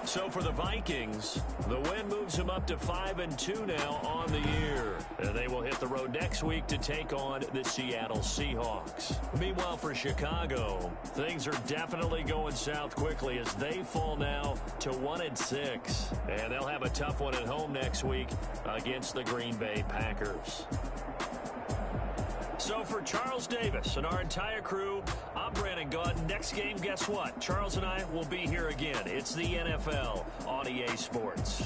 So for the Vikings, the win moves them up to 5-2 now on the year. And they will hit the road next week to take on the Seattle Seahawks. Meanwhile, for Chicago, things are definitely going south quickly as they fall now to 1-6. And they'll have a tough one at home next week against the Green Bay Packers. So for Charles Davis and our entire crew, I'm Brandon Gaudin. Next game, guess what? Charles and I will be here again. It's the NFL on EA Sports.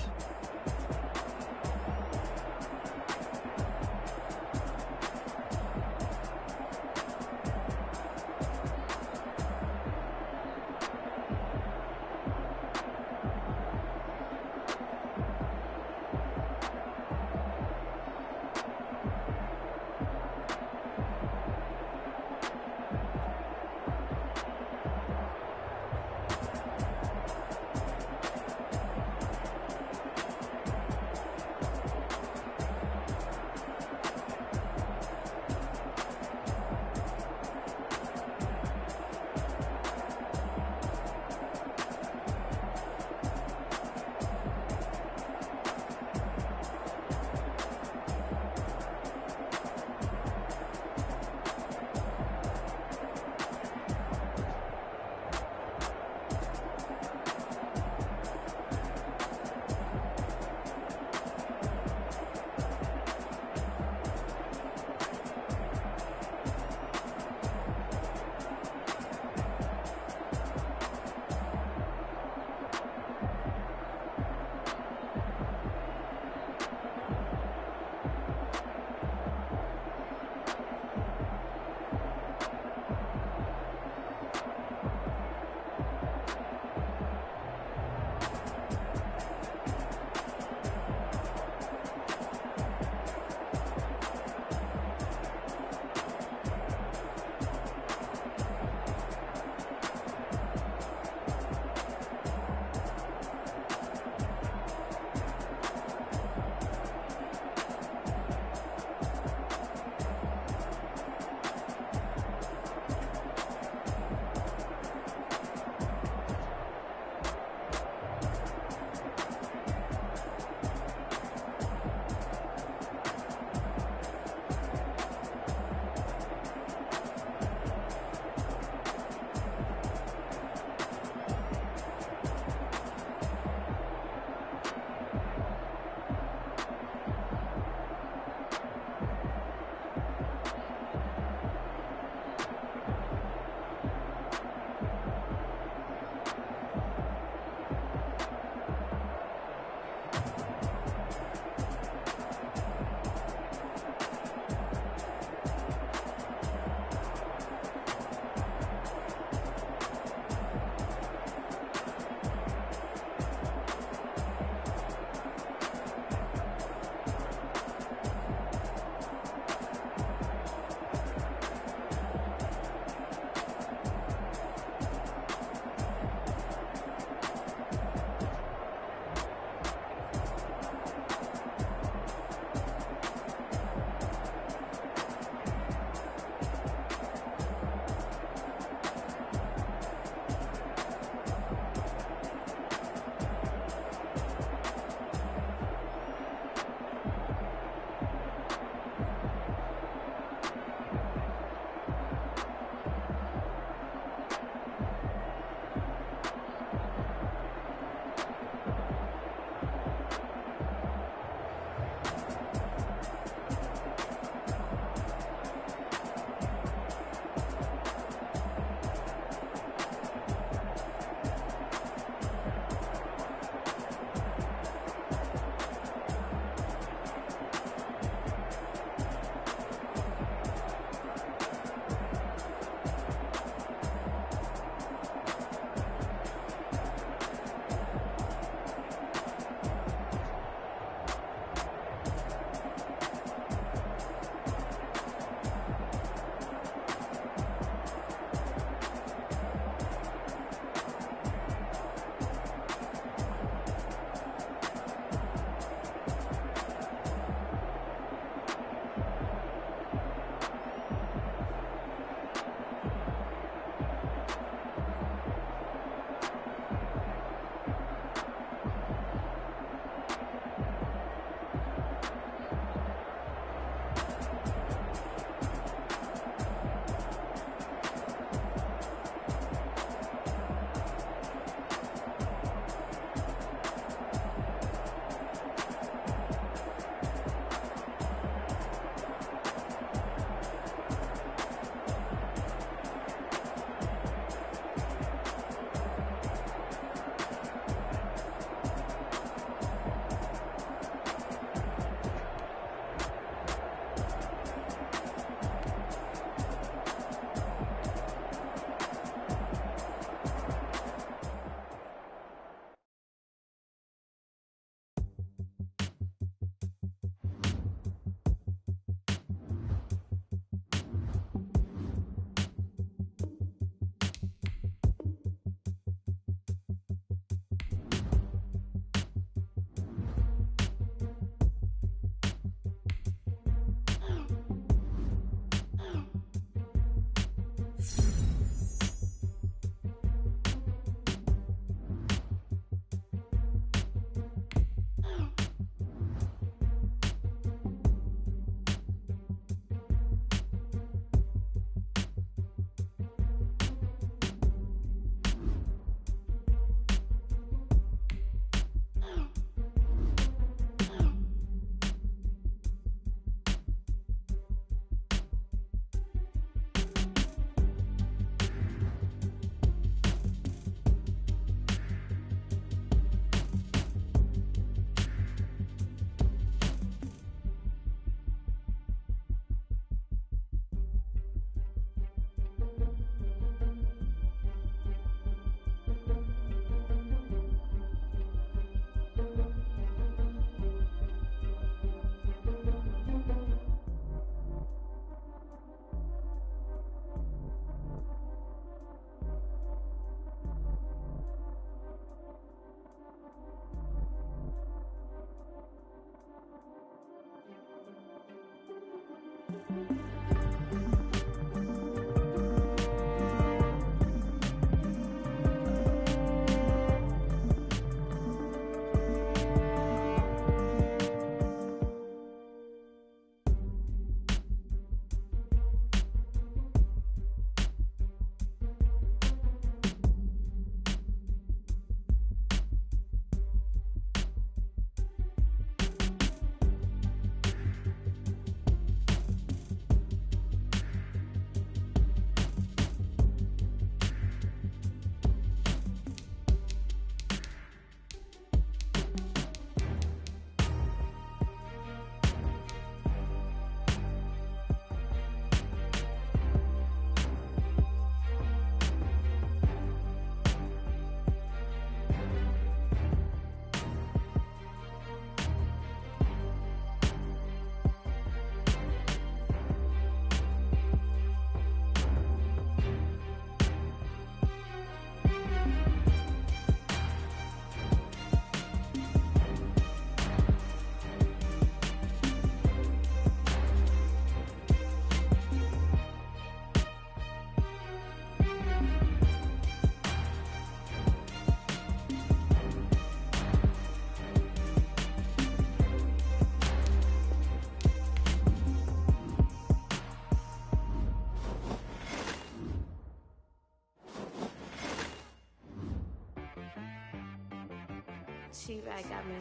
She-Bag got me.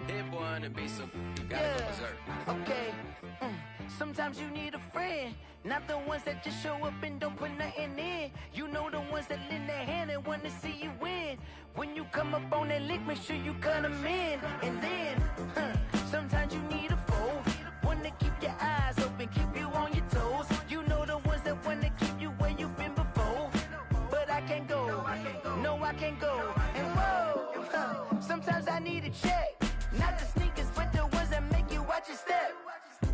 Hit one and be so you gotta go berserk. Okay. Sometimes you need a friend, not the ones that just show up and don't put nothing in. You know the ones that lend their hand and want to see you win. When you come up on that lick, make sure you cut them in. And then, sometimes you need a foe, one to keep your eyes open, keep you on your toes. You know the ones that want to keep you where you've been before. But I can't go, no I can't go. And whoa, sometimes I need a check. Not the sneakers, but the ones that make you watch your step.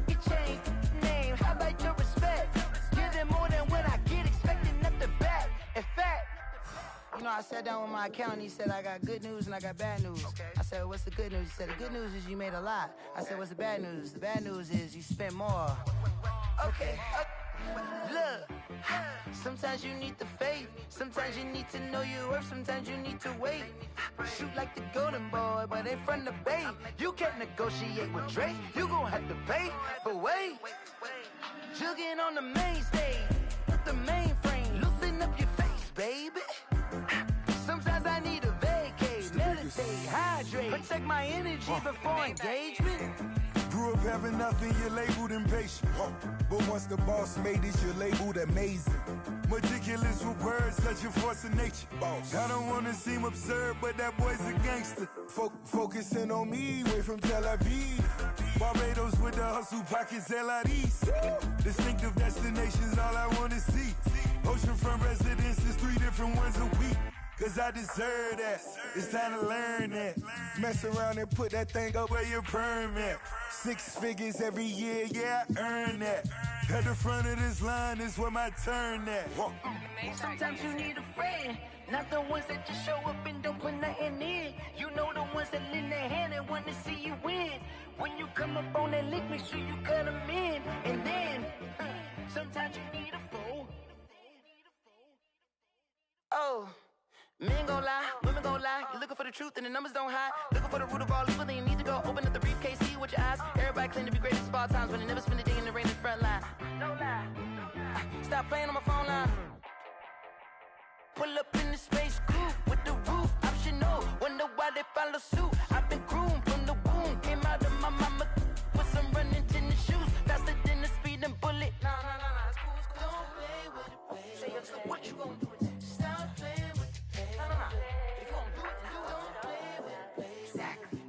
You change name, how about your respect? Give them more than what I get, expecting nothing back. In fact, you know, I sat down with my accountant, he said, I got good news and I got bad news. I said, what's the good news? He said, the good news is you made a lot. I said, what's the bad news? The bad news is you spent more. Okay. Look, sometimes you need the faith, sometimes you need to know your worth, sometimes you need to wait. Shoot like the golden boy, but ain't from the bay. You can't negotiate with Drake, you gon' have to pay. But wait, jugging on the main stage, the mainframe, loosen up your face, baby. Sometimes I need a vacate, meditate, hydrate, protect my energy before engagement. Grew up having nothing, you're labeled impatient. But once the boss made it, you're labeled amazing. Meticulous with words, such a force of nature. I don't wanna seem absurd, but that boy's a gangster. Focusing on me, way from Tel Aviv. Barbados with the hustle pockets, LIDs. Distinctive destinations, all I wanna see. Oceanfront residences, 3 different ones a week. Cause I deserve that, it's time to learn that. Mess around and put that thing up where your permit. 6 figures every year, yeah, I earn that. At the front of this line is where my turn at. Sometimes you need a friend, not the ones that just show up and don't put nothing in. You know the ones that lend their hand and want to see you win. When you come up on that lick, make sure you cut them in. And then, sometimes you need a foe. Oh. Men gon' lie, women gon' lie. You're looking for the truth and the numbers don't hide. Looking for the root of all evil, then you need to go open up the briefcase, see with your eyes. Everybody claim to be great at all times, but they never spend a day in the rain in the front line. No lie. Stop playing on my phone line. Pull up in the space coupe with the roof optional. Wonder why they follow suit. I've been groomed from the womb. Came out of my mama with some running tennis shoes. Faster than the speeding bullet. No, it's cool, it's cool. Don't play with it, baby. Say, what you gon' do? Stop playing. If you gon' do it, then don't play with it, baby. Exactly.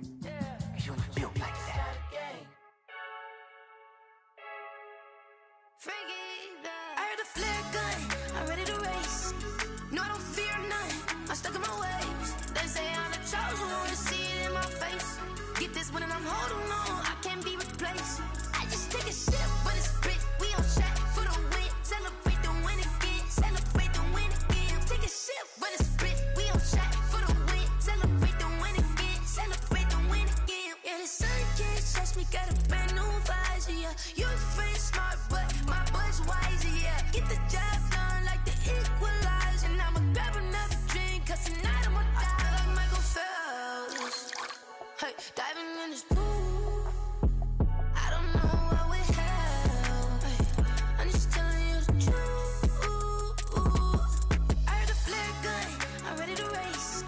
Cause you ain't built like that. I heard the flare gun, I'm ready to race. No, I don't fear none, I'm stuck in my ways. They say I'm the chosen one, see it in my face. Get this one and I'm holding on, I can't be replaced. I just take a sip, but it's spit. We on track for the win. Celebrate the win again, celebrate the win again. Take a sip, but it's spit. We on track for the win. Celebrate the win again, celebrate the win again. Yeah, the sun can't touch me, got a brand new visor, yeah. You friend smart, but my bud's wiser, yeah. Get the job done like the equalizer. And I'ma grab another drink, cause tonight I'ma die like Michael Phelps. Hey, diving in this pool, I don't know what would help. Hey, I'm just telling you the truth. I heard the flare gun, I'm ready to race.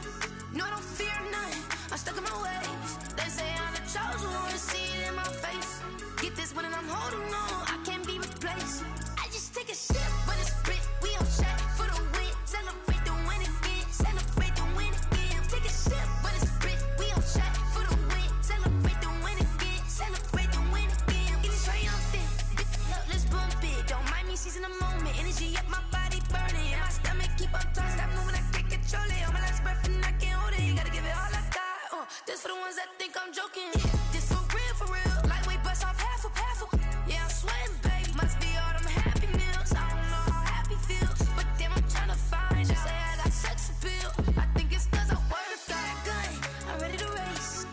No, I don't fear none, I'm stuck in my ways. They say I'm the chosen one, see it in my face. Get this one and I'm holding on, I can't be replaced. I just take a sip, but it's spit. We on track for the win. Celebrate the win again, celebrate the win again. Take a sip, but it's spit. We on track for the win. Celebrate the win again, celebrate the win again. Get it triumphant, look, let's bump it. Don't mind me seizing the moment. Energy up, my body burning. And my stomach keep on turning. Stop moving, I can't control it. On my last breath and I can't hold it. You gotta give it all I got. This for the ones that think I'm joking. This for real. Lightweight bust off half a. Yeah, I'm sweating, babe. Must be all them happy meals. I don't know how happy feels, but damn, I'm tryna find you. Say I got sex appeal. I think it's cause I work that gun. I'm ready to race.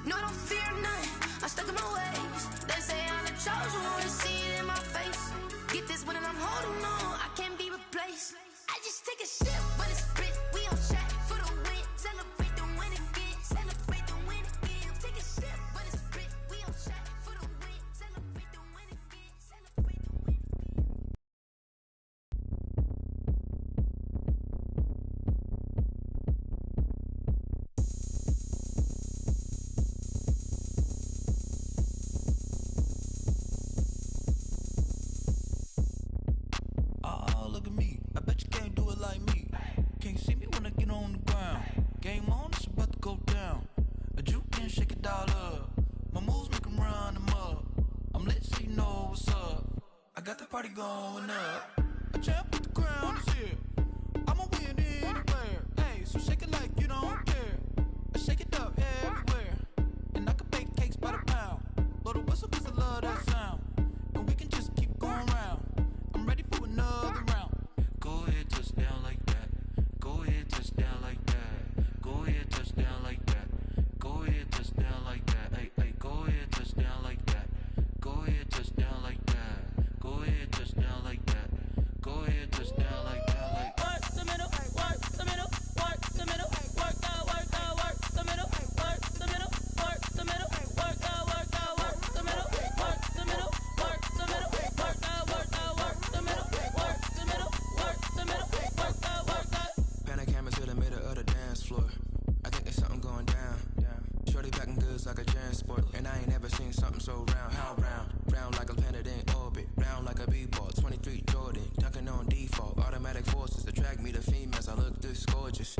No, I don't fear none. I'm stuck in my ways. They say I'm the chosen one, see it in my face. Get this one and I'm holding on, I can't be replaced. I just take a sip, but it's spit. We on track for the win. Celebrate the win again, celebrate the win again. Take a sip, but it's spit. We on track for the win. Celebrate the win again, celebrate the win again. the party going up. A champ with the crown is here. I'ma win anywhere. Hey, so shake it like you don't care. I shake it up everywhere. And I can bake cakes by the pound. Blow the whistle 'cause I love that sound. And we can just keep going round. I'm ready for another round. Go ahead, touch down like that. Go ahead, touch down like that. Go ahead, touch down like that. Go ahead, touch down like that. Hey, hey, go ahead, touch down like that. Go ahead, touch down like that. Go ahead, touch down like that. Go ahead, touch down like that. Like work the middle, work the middle, work the middle, work out, work the middle, work the middle, work the middle, work out, work the middle, work the middle, work the middle, work out, work the middle, work the middle, work the middle, work out. Pan a camera to the middle of the dance floor. I think there's something going down. Shorty backing goods like a transport, and I ain't never seen something so round. How round? Round like a planet in orbit, round like a b-ball. 23 Jordan, dunking on default. Automatic forces attract me to females. I look this gorgeous.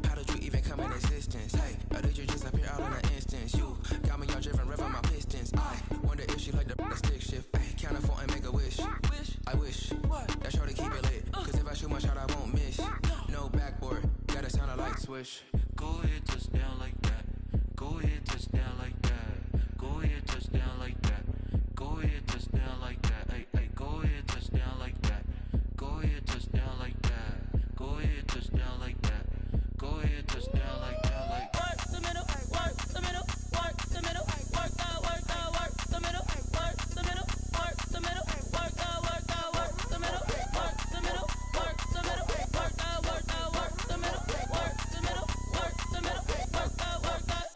How did you even come in existence? Hey, or did you just appear out in an instance? You got me all driven, revving my pistons. I wonder if she like the stick shift. Ay, count a 4 and make a wish. I wish that shorty keep it lit. 'Cause if I shoot my shot, I won't miss. No backboard, gotta sound a light switch. go ahead, touch down like that. Go ahead, touch down like that. Go ahead, touch down like that. Go ahead, touch down like that. Hey, hey, go ahead, touch down like that. Go ahead, touch down like that. Go ahead, touch down like that. Go ahead, touch down like that. Like work the middle, work the middle, work the middle, work out, work the middle, work the middle, work the middle, work out, work the middle, work the middle, work the middle, work out, work the middle, work the middle, work the middle, work out, work out.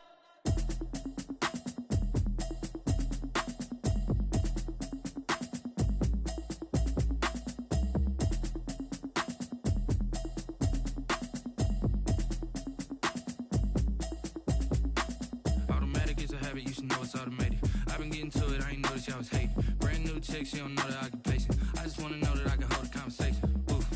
Automatic is a habit, you should know it's automated. I've been getting to it, I ain't noticed y'all was hating. Brand new chick, she don't know the occupation. I just wanna know that I can hold a conversation. Oof,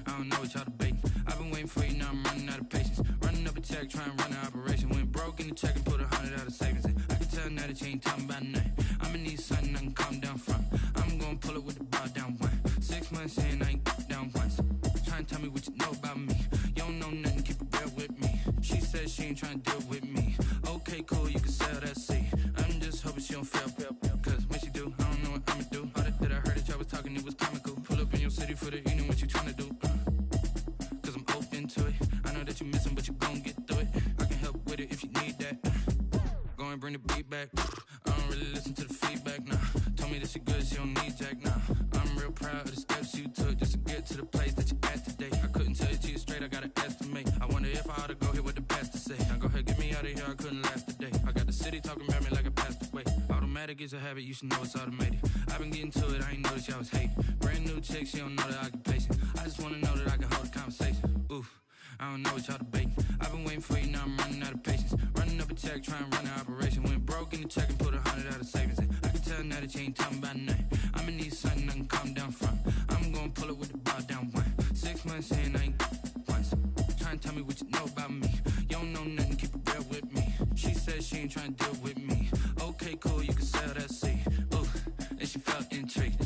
I don't know what y'all debating. I've been waiting for you, now I'm running out of patience. Running up a check, trying to run an operation. Went broke in the check and put 100 out of savings in. I can tell now that you ain't talking about nothing. I'ma need something I can calm down from. I'm gonna pull it with the bar down one. 6 months in, I ain't down once. Trying to tell me what you know about me. You don't know nothing, keep it real with me. She said she ain't trying to deal with me. Okay, cool, you can sell that seat. I'm just hoping she don't fail. Cause when she do, I don't know what I'ma do. All that I heard that y'all was talking, it was comical. Pull up in your city for the evening, what you tryna do? Cause I'm open to it. I know that you missing, but you gon' get through it. I can help with it if you need that. Go and bring the beat back. I don't really listen to the feedback, nah. Told me that she good, she don't need jack, nah. I'm real proud of the steps you took just to get to the place that you at today. I couldn't tell it to you straight, I gotta estimate. I wonder if I ought to go here with the pastor say. Now go ahead, get me out of here, I couldn't last a day. I got the city talking about me like I passed away. Automatic is a habit, you should know it's automated. I've been getting to it, I ain't noticed y'all was hating. Brand new chick, she don't know the occupation. I just wanna know that I can hold a conversation. Oof, I don't know what y'all debating. I've been waiting for you, now I'm running out of patience. Running up a check, trying to run an operation. Went broke in the check and put 100 out of savings in. I can tell now that you ain't talking about nothing. I'ma need something I can calm down from. I'm gonna pull it with the bar down one. 6 months in, I ain't once. Trying to tell me what you know about me. You don't know nothing, keep it real with me. She said she ain't trying to deal with me. Okay, cool, you can sell that seat. Ooh, and she felt intrigued.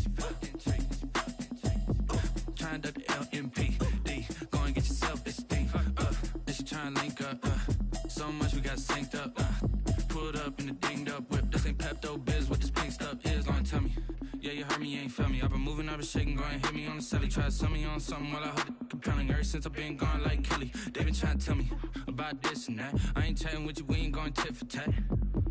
Trying to duck the LMPD. Go and get your self-esteem. And she trying to link up. So much we got synced up. Pulled up in the dinged up whip. This ain't Pepto-Biz, what this pink stuff is. Gonna tell me. Yeah, you heard me, you ain't felt me. I've been moving, I've been shaking, go and hit me on the celly. Try to sell me on something while I hold it compelling. Ever since I've been gone like Kelly, they been trying to tell me about this and that. I ain't chatting with you, we ain't going tit for tat.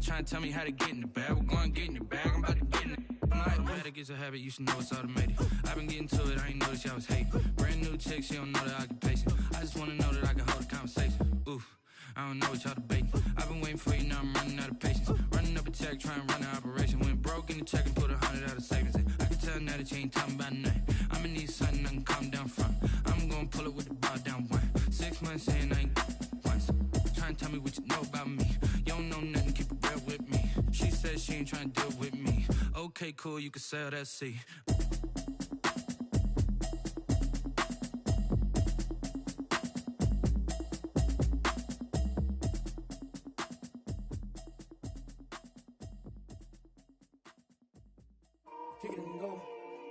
Trying to tell me how to get in the bag. We're going to get in your bag, I'm about to get in it. I'm like, automatic is a habit, you should know it's automated. I've been getting to it, I ain't noticed y'all was hating. Brand new chick, she don't know the occupation. I just wanna know that I can hold a conversation. Oof, I don't know what y'all debating. I've been waiting for you, now I'm running out of patience. Running up a check, trying to run an operation. Went broke in the check and put 100 out of savings in. I can tell now that you ain't talking about nothing. I'ma need something I can calm down from. I'm gonna pull it with the bar down one. 6 months in, I ain't once. Trying to tell me what you know about me. You don't know nothing, keep it real with me. She said she ain't trying to deal with me. Okay, cool, you can sell that seat.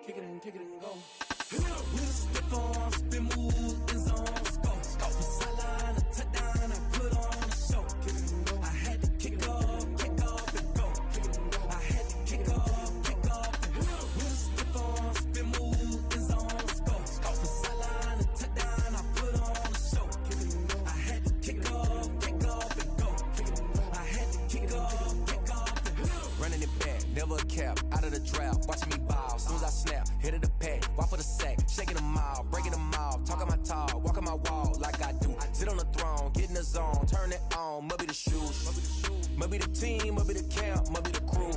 Kick kick it and go. With a stiff on, spin move, in zone, go. From sideline to touchdown, I put on a show. I had to kick off and go. I had to kick off and go. With a stiff on, spin move, in zone, go. From sideline to touchdown, I put on a show. I had to kick off and go. I had to kick off and go. Running it back, never a cap, out of the draft, watching me ball. Soon as I snap, hit of the pack, walk for the sack, shaking them all, breaking them off, talking my talk, walking my wall like I do. Sit on the throne, get in the zone, turn it on, must be the shoes, must be the team, must be the camp, must be the crew.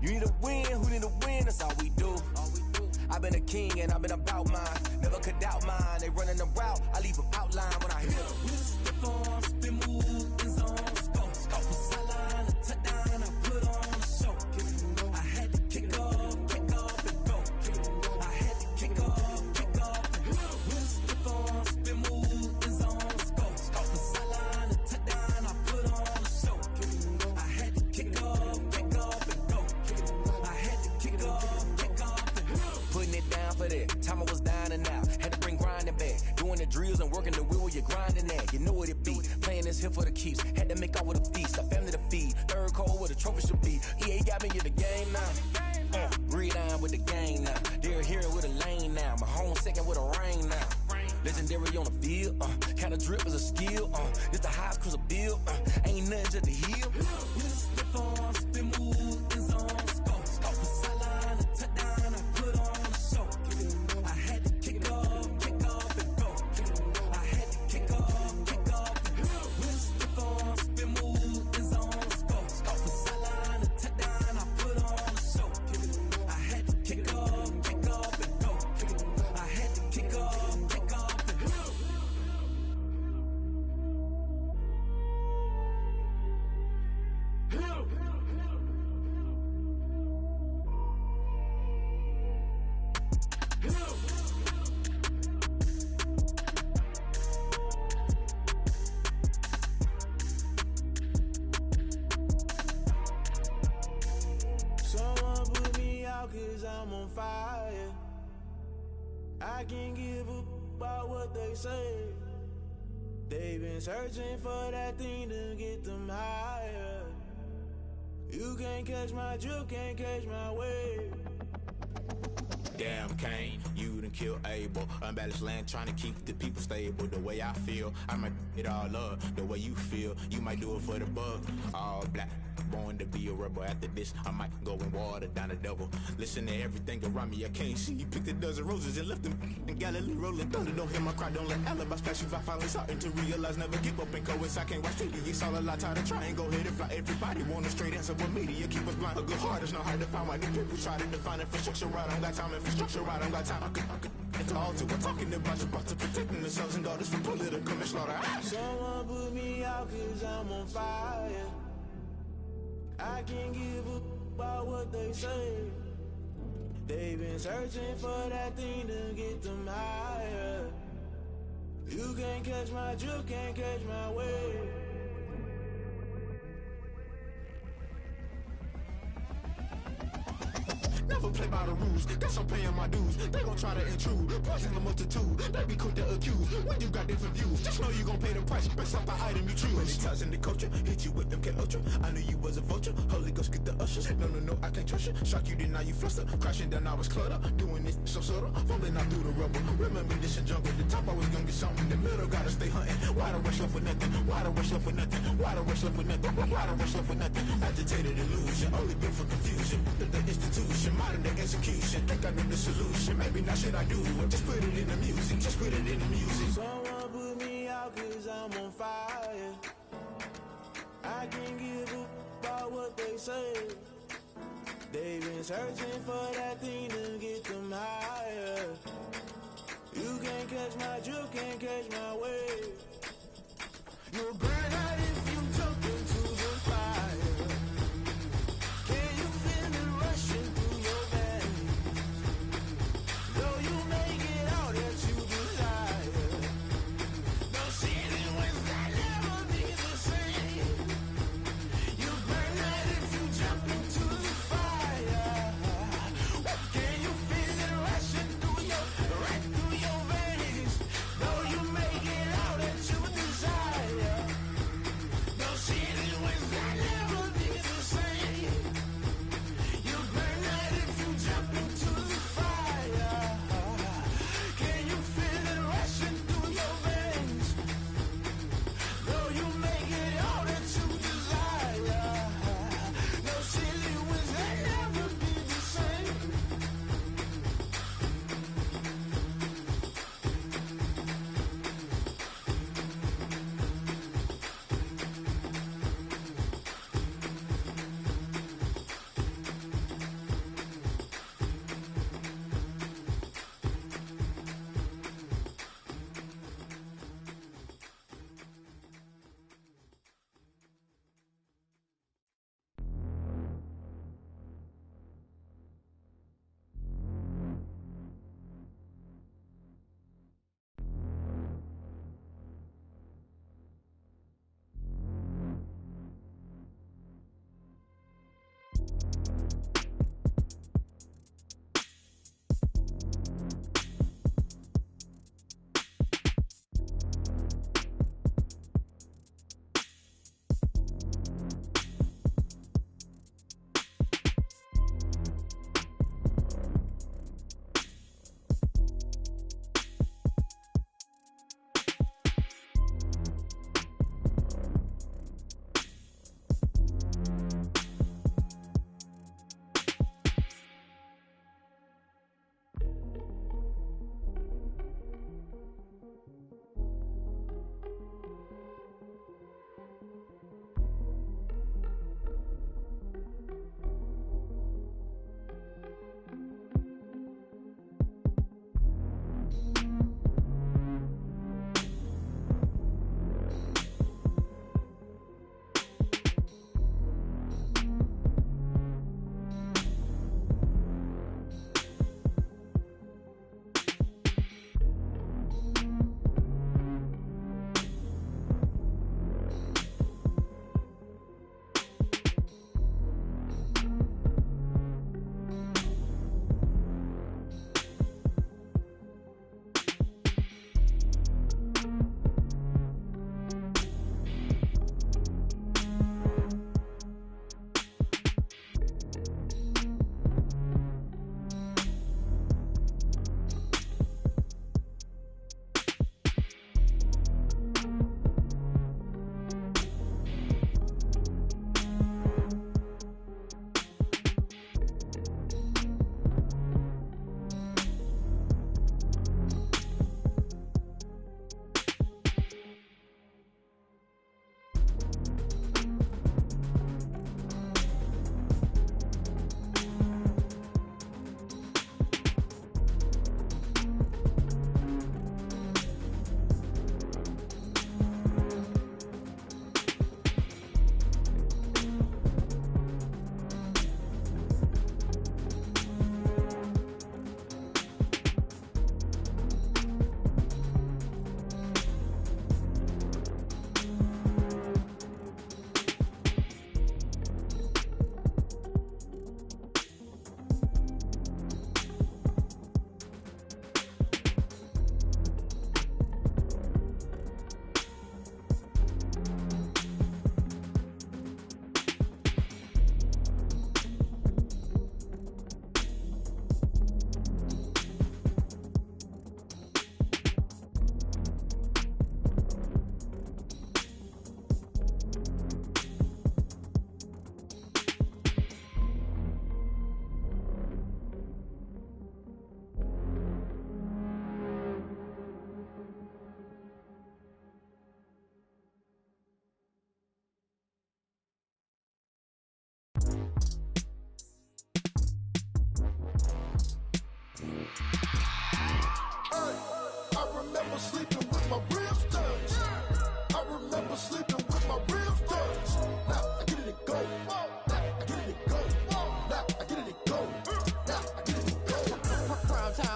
You need a win, who need a win, that's all we do. I've been a king and I've been about mine, never could doubt mine. They running the route, I leave them outline when I hit them. We step on, spin move, in zone, go. From sideline to touchdown, I put on a show. I had to kick off and go. I had to kick off and go. We step on, spin move, in zone, go. From sideline to touchdown, I put on a show. I had to kick off and go. I had to kick off and go. Putting it down for that time I was down and out. Had to bring grinding back. Doing the drills and working the wheel where you're grinding at. You know what it be. Playing this here for the keeps. Had to make out with a feast. A family to feed. Third cold where the trophy should be. EA got me in the game now. Read on with the game now. They're here with a lane now. My home second with a rain now. Legendary on the field. Kind of drip is a skill. This the highest cruiser bill. Ain't nothing just to heal. With a stiff on, spin move, in zone, go. From sideline to touchdown, I put on a show. I had to kick off and go. I had to kick off and go. With a stiff on, spin move, in zone, go. From sideline to touchdown, I put on a show. I had to kick off and go. I had to kick off and go. Someone put me out 'cause I'm on fire. I can't give up about what they say. They've been searching for that thing to get them higher. You can't catch my drift, can't catch my wave. Damn, Kane, you done killed Abel. Unbalanced land, trying to keep the people stable. The way I feel, I might it all up. The way you feel, you might do it for the bug. All black, born to be a rebel. After this, I might go and water down the devil. Listen to everything around me, I can't see. You picked a dozen roses and left them in Galilee rolling thunder. Don't hear my cry, don't let alibis flash. If I finally starting to realize, never give up and coincide. I can't watch TV, it's all a lot. Tired of trying, go ahead and fly. Everybody want a straight answer, but media keep us blind. A good heart is not hard to find. Why these people try to define infrastructure right? I don't got time, infrastructure right, I don't got time. I could it's all to we're talking about to protecting the sons and daughters from political and slaughter. Someone put me out 'cause I'm on fire. I can't give up about what they say. They've been searching for that thing to get them higher. You can't catch my drift, can't catch my wave. Never play by the rules, guess I'm paying my dues. They gon' try to intrude, poison the multitude. They be quick to accuse when you got different views. Just know you gon' pay the price based off the item you choose. Many times in the culture, hit you with them K Ultra. I knew you was a vulture, Holy Ghost get the ushers. No, I can't trust you. Shock you, then now you fluster. Crashing down, I was cluttered. Doing this so subtle, fumbling out through the rubble. Remember this in jungle, the top I was gonna get something. The middle gotta stay hunting. Why the rush left for nothing? Why the rush left for nothing? Why the rush left for nothing? Why the rush left for nothing? Agitated illusion, only built for confusion. The institution, modern day execution. Think I know the solution. Maybe not should I do it? Just put it in the music. Just put it in the music. Someone put me out 'cause I'm on fire. I can't give up about what they say. They've been searching for that thing to get them higher. You can't catch my drift, can't catch my wave. You'll burn out if you jump into the fire. Can you feel it rushing through your veins? Though you may get out that you desire. No ceiling wins that never be the same. You burn out if you jump into the fire. Can you feel it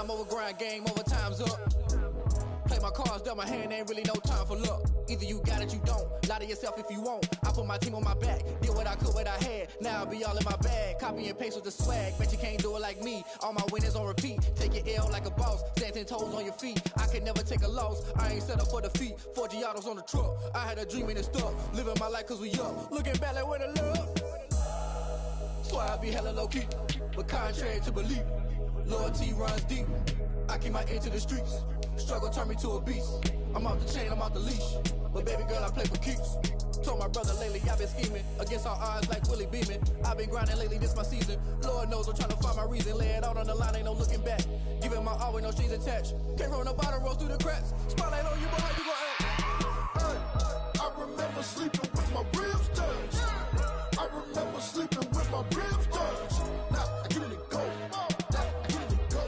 Time over grind, game over, time's up. Play my cards, dealt my hand, ain't really no time for luck. Either you got it, you don't. Lie to yourself if you won't. I put my team on my back, did what I could, what I had. Now I'll be all in my bag. Copy and paste with the swag. Bet you can't do it like me. All my winners on repeat. Take your L like a boss. Stand 10 toes on your feet. I can never take a loss. I ain't set up for defeat. 4 Giottos on the truck. I had a dream and it stuck. Living my life cause we up. Looking back like where the love. Swear I be hella low key. But contrary to belief, loyalty runs deep. I keep my ear to the streets. Struggle turned me to a beast. I'm off the chain, I'm off the leash. But baby girl, I play for keeps. Told my brother lately, I've been scheming. Against all odds like Willie Beeman. I've been grinding lately, this my season. Lord knows I'm trying to find my reason. Lay it out on the line, ain't no looking back. Giving my all with no strings attached. Came from the bottom, rose through the cracks. Spotlight on you, but how you gon' act? I remember sleeping with my ribs touched. I remember sleeping with my ribs touched. Now I get it go. Now I get it go.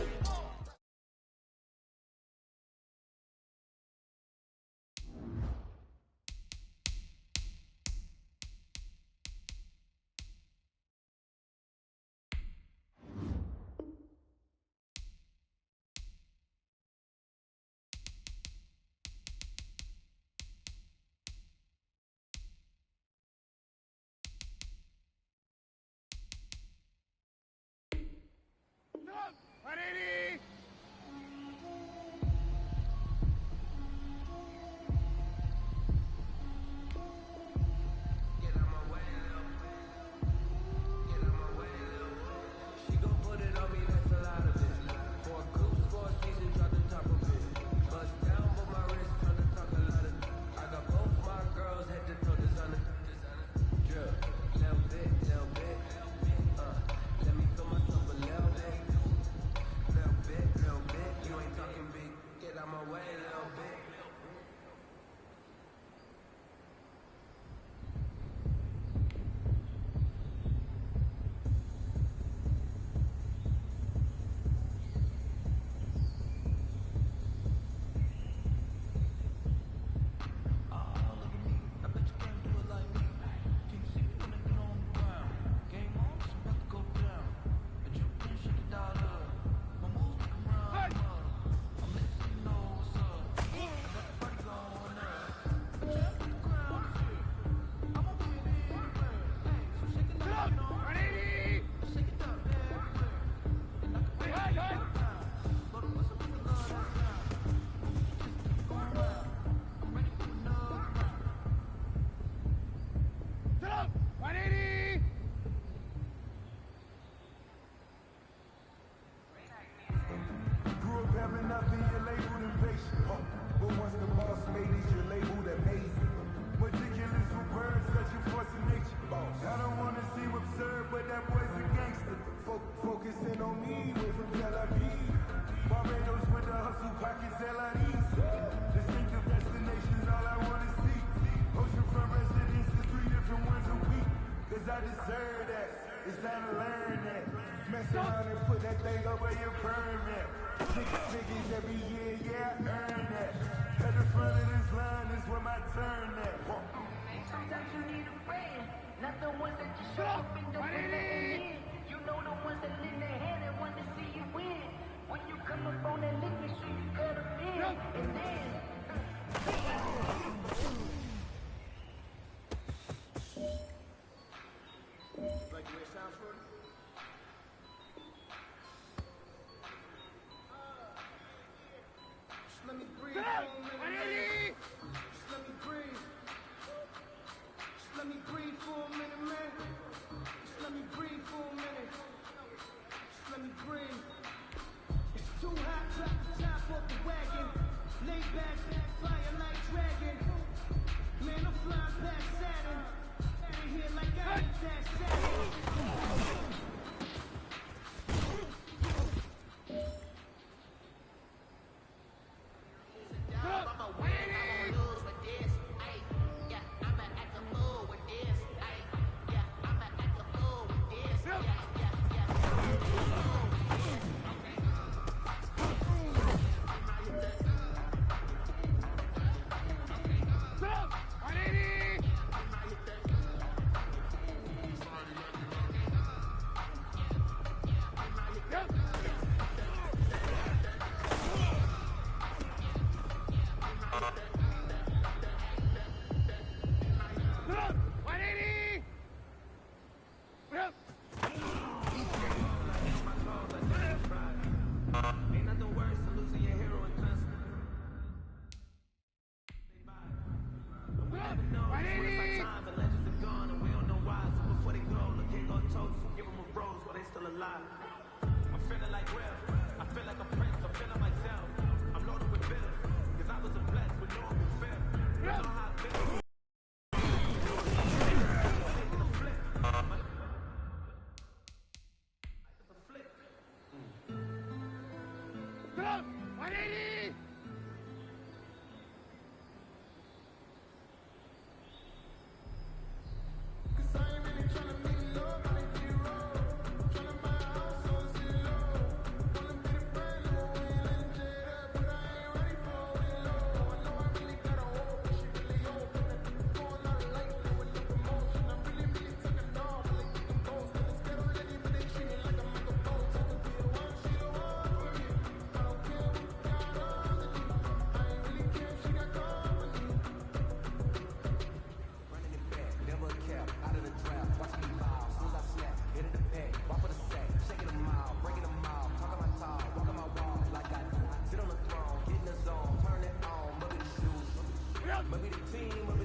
Maybe the team